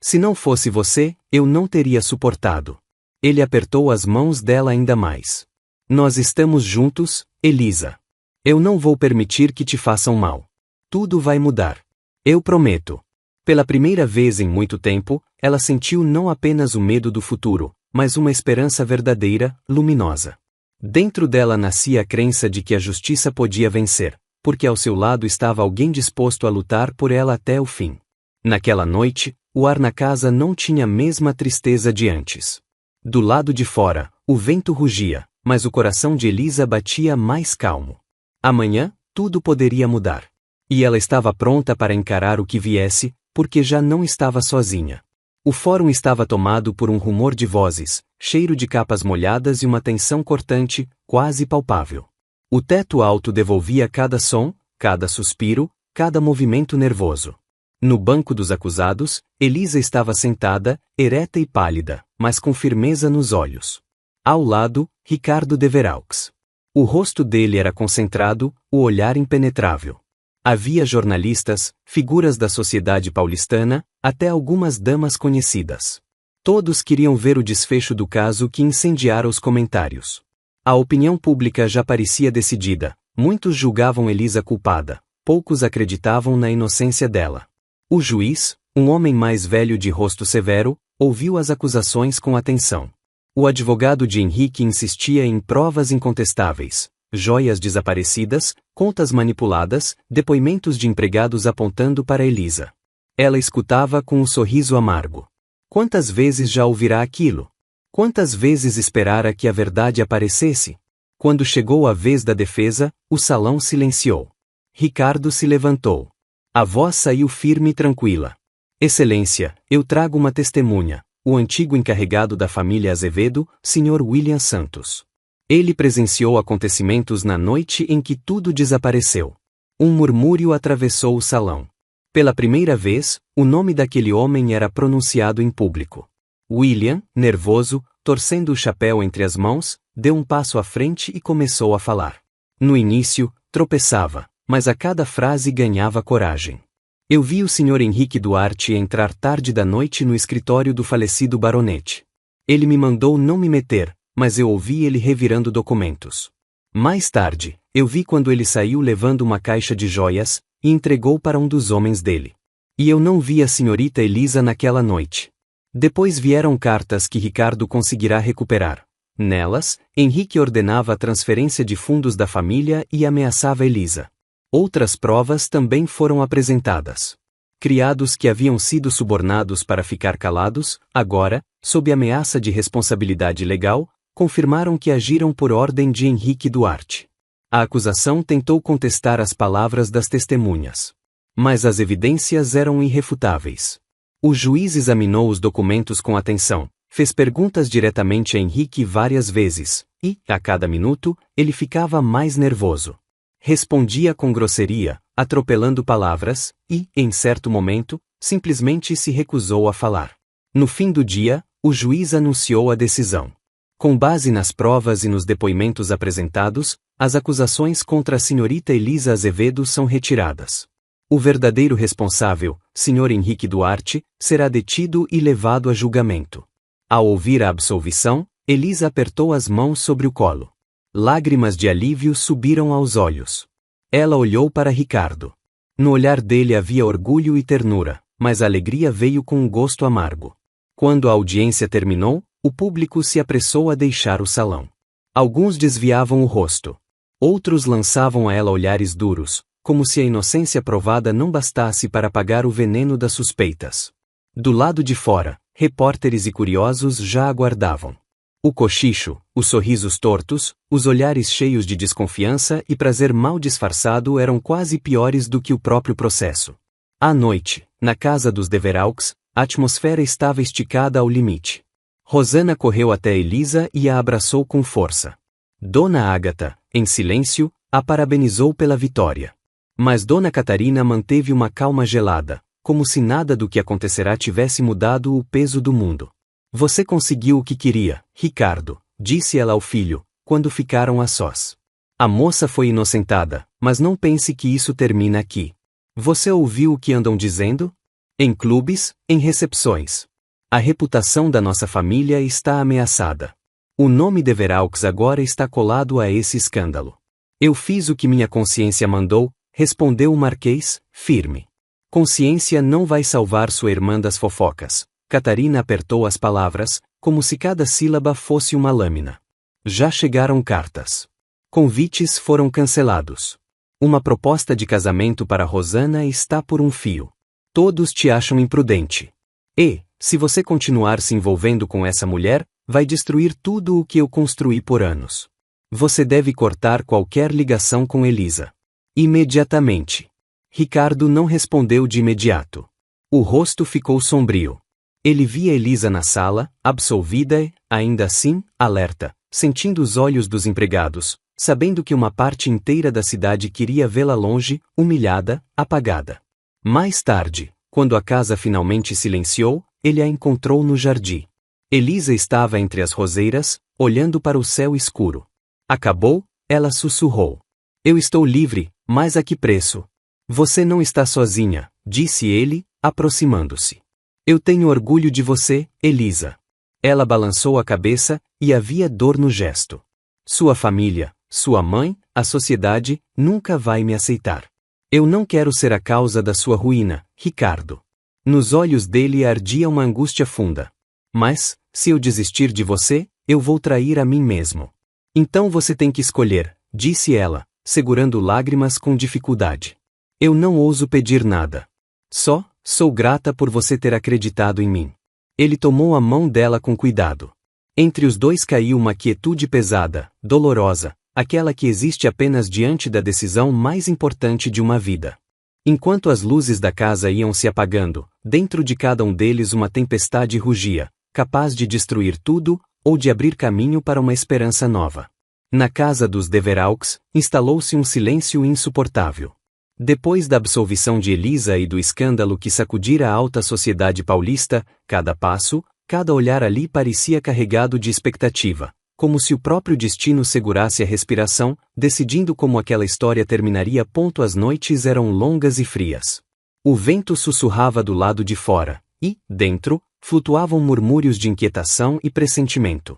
Se não fosse você, eu não teria suportado. Ele apertou as mãos dela ainda mais. Nós estamos juntos, Elisa. Eu não vou permitir que te façam mal. Tudo vai mudar. Eu prometo. Pela primeira vez em muito tempo, ela sentiu não apenas o medo do futuro, mas uma esperança verdadeira, luminosa. Dentro dela nascia a crença de que a justiça podia vencer, porque ao seu lado estava alguém disposto a lutar por ela até o fim. Naquela noite, o ar na casa não tinha a mesma tristeza de antes. Do lado de fora, o vento rugia, mas o coração de Elisa batia mais calmo. Amanhã, tudo poderia mudar. E ela estava pronta para encarar o que viesse, porque já não estava sozinha. O fórum estava tomado por um rumor de vozes, cheiro de capas molhadas e uma tensão cortante, quase palpável. O teto alto devolvia cada som, cada suspiro, cada movimento nervoso. No banco dos acusados, Elisa estava sentada, ereta e pálida, mas com firmeza nos olhos. Ao lado, Ricardo de Veraux. O rosto dele era concentrado, o olhar impenetrável. Havia jornalistas, figuras da sociedade paulistana, até algumas damas conhecidas. Todos queriam ver o desfecho do caso que incendiara os comentários. A opinião pública já parecia decidida, muitos julgavam Elisa culpada, poucos acreditavam na inocência dela. O juiz, um homem mais velho de rosto severo, ouviu as acusações com atenção. O advogado de Henrique insistia em provas incontestáveis, joias desaparecidas, contas manipuladas, depoimentos de empregados apontando para Elisa. Ela escutava com um sorriso amargo. Quantas vezes já ouvirá aquilo? Quantas vezes esperara que a verdade aparecesse? Quando chegou a vez da defesa, o salão silenciou. Ricardo se levantou. A voz saiu firme e tranquila. Excelência, eu trago uma testemunha, o antigo encarregado da família Azevedo, Sr. William Santos. Ele presenciou acontecimentos na noite em que tudo desapareceu. Um murmúrio atravessou o salão. Pela primeira vez, o nome daquele homem era pronunciado em público. William, nervoso, torcendo o chapéu entre as mãos, deu um passo à frente e começou a falar. No início, tropeçava, mas a cada frase ganhava coragem. Eu vi o Sr. Henrique Duarte entrar tarde da noite no escritório do falecido baronete. Ele me mandou não me meter, mas eu ouvi ele revirando documentos. Mais tarde, eu vi quando ele saiu levando uma caixa de joias e entregou para um dos homens dele. E eu não vi a senhorita Elisa naquela noite. Depois vieram cartas que Ricardo conseguirá recuperar. Nelas, Henrique ordenava a transferência de fundos da família e ameaçava Elisa. Outras provas também foram apresentadas. Criados que haviam sido subornados para ficar calados, agora, sob ameaça de responsabilidade legal, confirmaram que agiram por ordem de Henrique Duarte. A acusação tentou contestar as palavras das testemunhas. Mas as evidências eram irrefutáveis. O juiz examinou os documentos com atenção, fez perguntas diretamente a Henrique várias vezes, e, a cada minuto, ele ficava mais nervoso. Respondia com grosseria, atropelando palavras, e, em certo momento, simplesmente se recusou a falar. No fim do dia, o juiz anunciou a decisão. Com base nas provas e nos depoimentos apresentados, as acusações contra a senhorita Elisa Azevedo são retiradas. O verdadeiro responsável, Sr. Henrique Duarte, será detido e levado a julgamento. Ao ouvir a absolvição, Elisa apertou as mãos sobre o colo. Lágrimas de alívio subiram aos olhos. Ela olhou para Ricardo. No olhar dele havia orgulho e ternura, mas a alegria veio com um gosto amargo. Quando a audiência terminou, o público se apressou a deixar o salão. Alguns desviavam o rosto. Outros lançavam a ela olhares duros, como se a inocência provada não bastasse para apagar o veneno das suspeitas. Do lado de fora, repórteres e curiosos já aguardavam. O cochicho, os sorrisos tortos, os olhares cheios de desconfiança e prazer mal disfarçado eram quase piores do que o próprio processo. À noite, na casa dos Deveraux, a atmosfera estava esticada ao limite. Rosana correu até Elisa e a abraçou com força. Dona Ágata, em silêncio, a parabenizou pela vitória. Mas Dona Catarina manteve uma calma gelada, como se nada do que acontecerá tivesse mudado o peso do mundo. Você conseguiu o que queria, Ricardo, disse ela ao filho, quando ficaram a sós. A moça foi inocentada, mas não pense que isso termina aqui. Você ouviu o que andam dizendo? Em clubes, em recepções. A reputação da nossa família está ameaçada. O nome Deveraux agora está colado a esse escândalo. Eu fiz o que minha consciência mandou, respondeu o Marquês, firme. Consciência não vai salvar sua irmã das fofocas. Catarina apertou as palavras, como se cada sílaba fosse uma lâmina. Já chegaram cartas. Convites foram cancelados. Uma proposta de casamento para Rosana está por um fio. Todos te acham imprudente. E, se você continuar se envolvendo com essa mulher, vai destruir tudo o que eu construí por anos. Você deve cortar qualquer ligação com Elisa. Imediatamente. Ricardo não respondeu de imediato. O rosto ficou sombrio. Ele via Elisa na sala, absolvida e, ainda assim, alerta, sentindo os olhos dos empregados, sabendo que uma parte inteira da cidade queria vê-la longe, humilhada, apagada. Mais tarde, quando a casa finalmente silenciou, ele a encontrou no jardim. Elisa estava entre as roseiras, olhando para o céu escuro. Acabou? Ela sussurrou. Eu estou livre, mas a que preço? Você não está sozinha, disse ele, aproximando-se. Eu tenho orgulho de você, Elisa. Ela balançou a cabeça, e havia dor no gesto. Sua família, sua mãe, a sociedade, nunca vai me aceitar. Eu não quero ser a causa da sua ruína, Ricardo. Nos olhos dele ardia uma angústia funda. Mas, se eu desistir de você, eu vou trair a mim mesmo. Então você tem que escolher, disse ela, segurando lágrimas com dificuldade. Eu não ouso pedir nada. Sou grata por você ter acreditado em mim. Ele tomou a mão dela com cuidado. Entre os dois caiu uma quietude pesada, dolorosa, aquela que existe apenas diante da decisão mais importante de uma vida. Enquanto as luzes da casa iam se apagando, dentro de cada um deles uma tempestade rugia, capaz de destruir tudo, ou de abrir caminho para uma esperança nova. Na casa dos Deveraux, instalou-se um silêncio insuportável. Depois da absolvição de Elisa e do escândalo que sacudira a alta sociedade paulista, cada passo, cada olhar ali parecia carregado de expectativa, como se o próprio destino segurasse a respiração, decidindo como aquela história terminaria. As noites eram longas e frias. O vento sussurrava do lado de fora, e, dentro, flutuavam murmúrios de inquietação e pressentimento.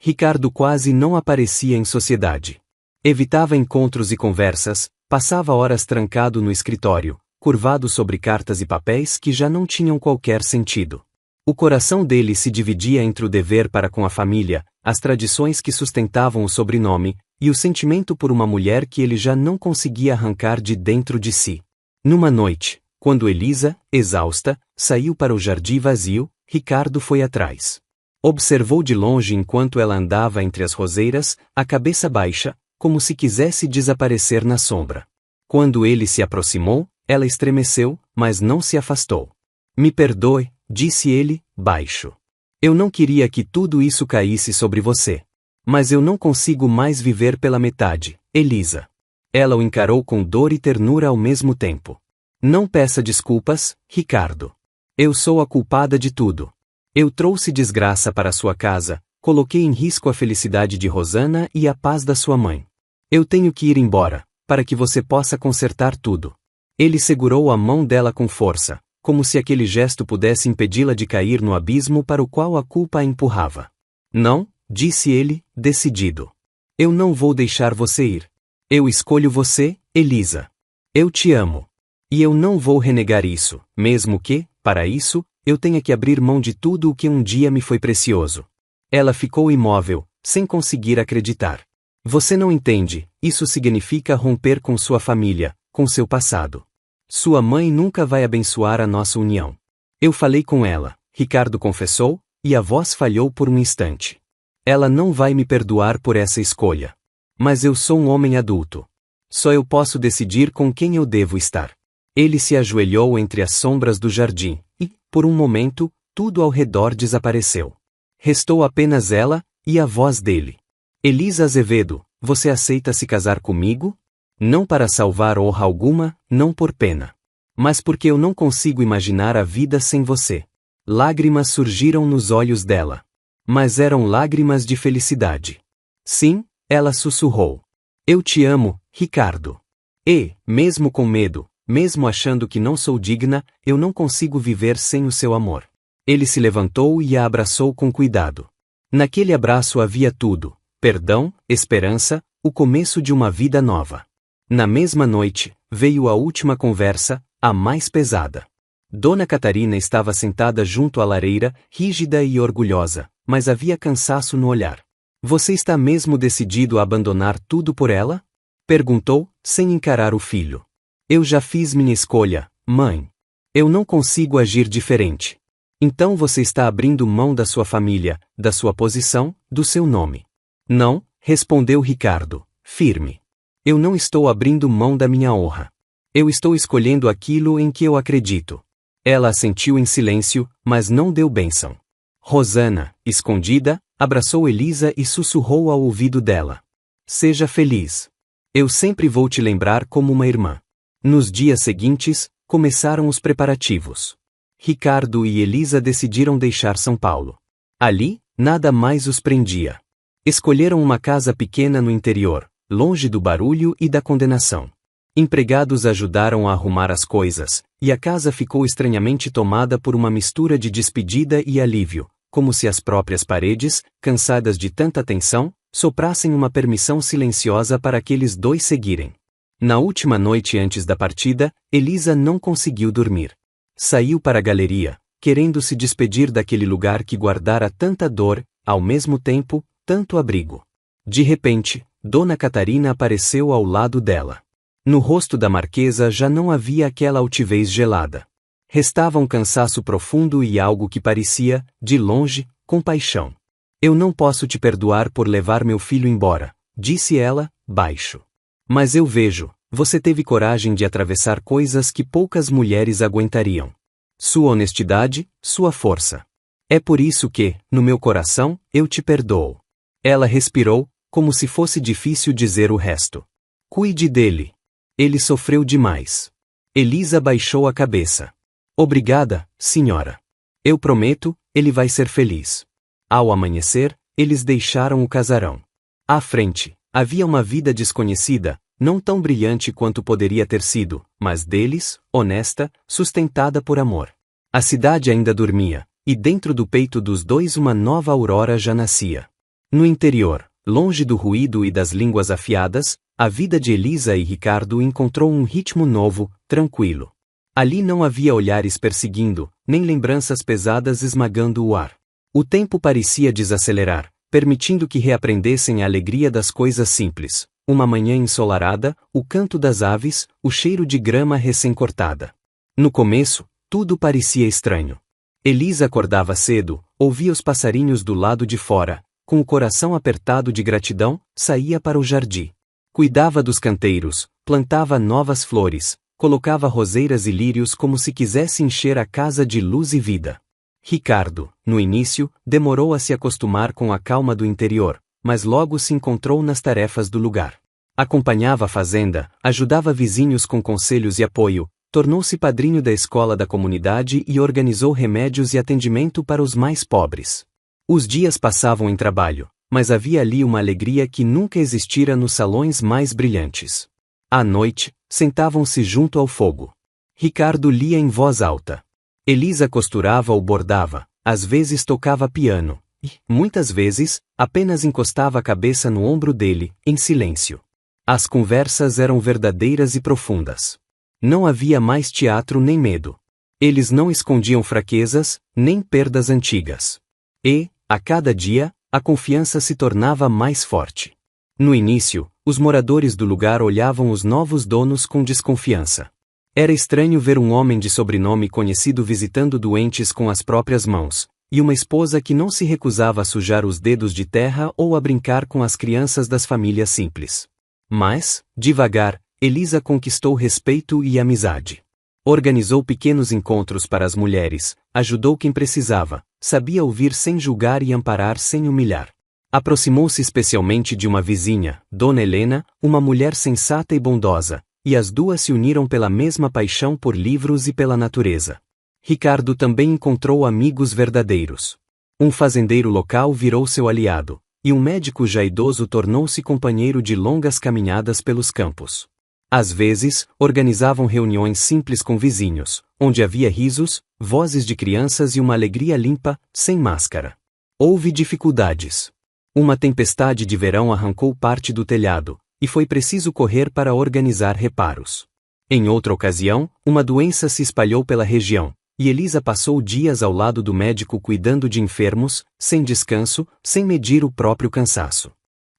Ricardo quase não aparecia em sociedade. Evitava encontros e conversas, passava horas trancado no escritório, curvado sobre cartas e papéis que já não tinham qualquer sentido. O coração dele se dividia entre o dever para com a família, as tradições que sustentavam o sobrenome, e o sentimento por uma mulher que ele já não conseguia arrancar de dentro de si. Numa noite, quando Elisa, exausta, saiu para o jardim vazio, Ricardo foi atrás. Observou de longe enquanto ela andava entre as roseiras, a cabeça baixa, como se quisesse desaparecer na sombra. Quando ele se aproximou, ela estremeceu, mas não se afastou. Me perdoe, disse ele, baixo. Eu não queria que tudo isso caísse sobre você. Mas eu não consigo mais viver pela metade, Elisa. Ela o encarou com dor e ternura ao mesmo tempo. Não peça desculpas, Ricardo. Eu sou a culpada de tudo. Eu trouxe desgraça para sua casa, coloquei em risco a felicidade de Rosana e a paz da sua mãe. Eu tenho que ir embora, para que você possa consertar tudo. Ele segurou a mão dela com força, como se aquele gesto pudesse impedi-la de cair no abismo para o qual a culpa a empurrava. Não, disse ele, decidido. Eu não vou deixar você ir. Eu escolho você, Elisa. Eu te amo. E eu não vou renegar isso, mesmo que, para isso, eu tenha que abrir mão de tudo o que um dia me foi precioso. Ela ficou imóvel, sem conseguir acreditar. Você não entende, isso significa romper com sua família, com seu passado. Sua mãe nunca vai abençoar a nossa união. Eu falei com ela, Ricardo confessou, e a voz falhou por um instante. Ela não vai me perdoar por essa escolha. Mas eu sou um homem adulto. Só eu posso decidir com quem eu devo estar. Ele se ajoelhou entre as sombras do jardim, e, por um momento, tudo ao redor desapareceu. Restou apenas ela, e a voz dele. Elisa Azevedo, você aceita se casar comigo? Não para salvar honra alguma, não por pena. Mas porque eu não consigo imaginar a vida sem você. Lágrimas surgiram nos olhos dela. Mas eram lágrimas de felicidade. Sim, ela sussurrou. Eu te amo, Ricardo. E, mesmo com medo, mesmo achando que não sou digna, eu não consigo viver sem o seu amor. Ele se levantou e a abraçou com cuidado. Naquele abraço havia tudo: perdão, esperança, o começo de uma vida nova. Na mesma noite, veio a última conversa, a mais pesada. Dona Catarina estava sentada junto à lareira, rígida e orgulhosa, mas havia cansaço no olhar. Você está mesmo decidido a abandonar tudo por ela? Perguntou, sem encarar o filho. Eu já fiz minha escolha, mãe. Eu não consigo agir diferente. Então você está abrindo mão da sua família, da sua posição, do seu nome. Não, respondeu Ricardo, firme. Eu não estou abrindo mão da minha honra. Eu estou escolhendo aquilo em que eu acredito. Ela assentiu em silêncio, mas não deu bênção. Rosana, escondida, abraçou Elisa e sussurrou ao ouvido dela. Seja feliz. Eu sempre vou te lembrar como uma irmã. Nos dias seguintes, começaram os preparativos. Ricardo e Elisa decidiram deixar São Paulo. Ali, nada mais os prendia. Escolheram uma casa pequena no interior, longe do barulho e da condenação. Empregados ajudaram a arrumar as coisas, e a casa ficou estranhamente tomada por uma mistura de despedida e alívio, como se as próprias paredes, cansadas de tanta tensão, soprassem uma permissão silenciosa para aqueles dois seguirem. Na última noite antes da partida, Elisa não conseguiu dormir. Saiu para a galeria, querendo se despedir daquele lugar que guardara tanta dor, ao mesmo tempo, tanto abrigo. De repente, Dona Catarina apareceu ao lado dela. No rosto da marquesa já não havia aquela altivez gelada. Restava um cansaço profundo e algo que parecia, de longe, compaixão. Eu não posso te perdoar por levar meu filho embora, disse ela, baixo. Mas eu vejo, você teve coragem de atravessar coisas que poucas mulheres aguentariam. Sua honestidade, sua força. É por isso que, no meu coração, eu te perdoo. Ela respirou, como se fosse difícil dizer o resto. Cuide dele. Ele sofreu demais. Elisa baixou a cabeça. Obrigada, senhora. Eu prometo, ele vai ser feliz. Ao amanhecer, eles deixaram o casarão. À frente, havia uma vida desconhecida, não tão brilhante quanto poderia ter sido, mas deles, honesta, sustentada por amor. A cidade ainda dormia, e dentro do peito dos dois uma nova aurora já nascia. No interior, longe do ruído e das línguas afiadas, a vida de Elisa e Ricardo encontrou um ritmo novo, tranquilo. Ali não havia olhares perseguindo, nem lembranças pesadas esmagando o ar. O tempo parecia desacelerar, permitindo que reaprendessem a alegria das coisas simples. Uma manhã ensolarada, o canto das aves, o cheiro de grama recém-cortada. No começo, tudo parecia estranho. Elisa acordava cedo, ouvia os passarinhos do lado de fora, com o coração apertado de gratidão, saía para o jardim. Cuidava dos canteiros, plantava novas flores, colocava roseiras e lírios como se quisesse encher a casa de luz e vida. Ricardo, no início, demorou a se acostumar com a calma do interior, mas logo se encontrou nas tarefas do lugar. Acompanhava a fazenda, ajudava vizinhos com conselhos e apoio, tornou-se padrinho da escola da comunidade e organizou remédios e atendimento para os mais pobres. Os dias passavam em trabalho, mas havia ali uma alegria que nunca existira nos salões mais brilhantes. À noite, sentavam-se junto ao fogo. Ricardo lia em voz alta. Elisa costurava ou bordava, às vezes tocava piano, e, muitas vezes, apenas encostava a cabeça no ombro dele, em silêncio. As conversas eram verdadeiras e profundas. Não havia mais teatro nem medo. Eles não escondiam fraquezas, nem perdas antigas. E, a cada dia, a confiança se tornava mais forte. No início, os moradores do lugar olhavam os novos donos com desconfiança. Era estranho ver um homem de sobrenome conhecido visitando doentes com as próprias mãos, e uma esposa que não se recusava a sujar os dedos de terra ou a brincar com as crianças das famílias simples. Mas, devagar, Elisa conquistou respeito e amizade. Organizou pequenos encontros para as mulheres, ajudou quem precisava, sabia ouvir sem julgar e amparar sem humilhar. Aproximou-se especialmente de uma vizinha, Dona Helena, uma mulher sensata e bondosa, e as duas se uniram pela mesma paixão por livros e pela natureza. Ricardo também encontrou amigos verdadeiros. Um fazendeiro local virou seu aliado, e um médico já idoso tornou-se companheiro de longas caminhadas pelos campos. Às vezes, organizavam reuniões simples com vizinhos, onde havia risos, vozes de crianças e uma alegria limpa, sem máscara. Houve dificuldades. Uma tempestade de verão arrancou parte do telhado, e foi preciso correr para organizar reparos. Em outra ocasião, uma doença se espalhou pela região, e Elisa passou dias ao lado do médico cuidando de enfermos, sem descanso, sem medir o próprio cansaço.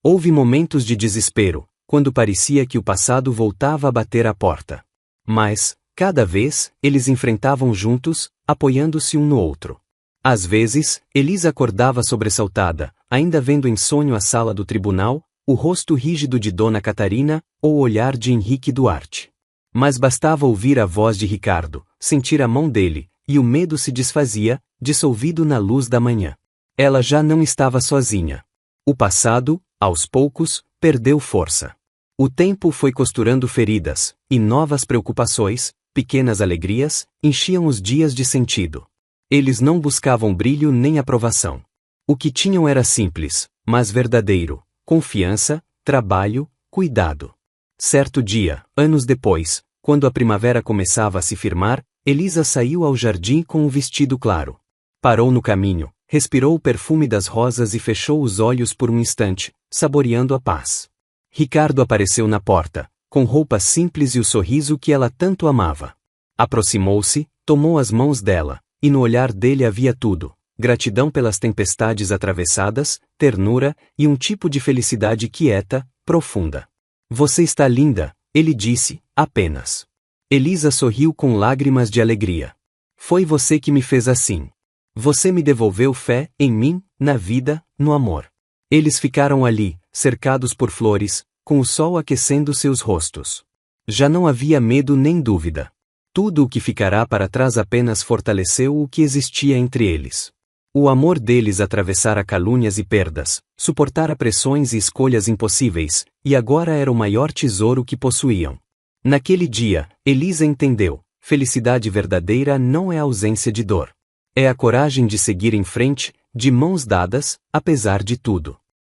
Houve momentos de desespero, quando parecia que o passado voltava a bater à porta. Mas, cada vez, eles enfrentavam juntos, apoiando-se um no outro. Às vezes, Elisa acordava sobressaltada, ainda vendo em sonho a sala do tribunal, o rosto rígido de Dona Catarina, ou o olhar de Henrique Duarte. Mas bastava ouvir a voz de Ricardo, sentir a mão dele, e o medo se desfazia, dissolvido na luz da manhã. Ela já não estava sozinha. O passado, aos poucos, perdeu força. O tempo foi costurando feridas, e novas preocupações, pequenas alegrias, enchiam os dias de sentido. Eles não buscavam brilho nem aprovação. O que tinham era simples, mas verdadeiro: confiança, trabalho, cuidado. Certo dia, anos depois, quando a primavera começava a se firmar, Elisa saiu ao jardim com um vestido claro. Parou no caminho, respirou o perfume das rosas e fechou os olhos por um instante, saboreando a paz. Ricardo apareceu na porta, com roupas simples e o sorriso que ela tanto amava. Aproximou-se, tomou as mãos dela, e no olhar dele havia tudo: gratidão pelas tempestades atravessadas, ternura, e um tipo de felicidade quieta, profunda. Você está linda, ele disse, apenas. Elisa sorriu com lágrimas de alegria. Foi você que me fez assim. Você me devolveu fé em mim, na vida, no amor. Eles ficaram ali, cercados por flores, com o sol aquecendo seus rostos. Já não havia medo nem dúvida. Tudo o que ficará para trás apenas fortaleceu o que existia entre eles. O amor deles atravessara calúnias e perdas, suportara pressões e escolhas impossíveis, e agora era o maior tesouro que possuíam. Naquele dia, Elisa entendeu: felicidade verdadeira não é a ausência de dor. É a coragem de seguir em frente, de mãos dadas, apesar de tudo.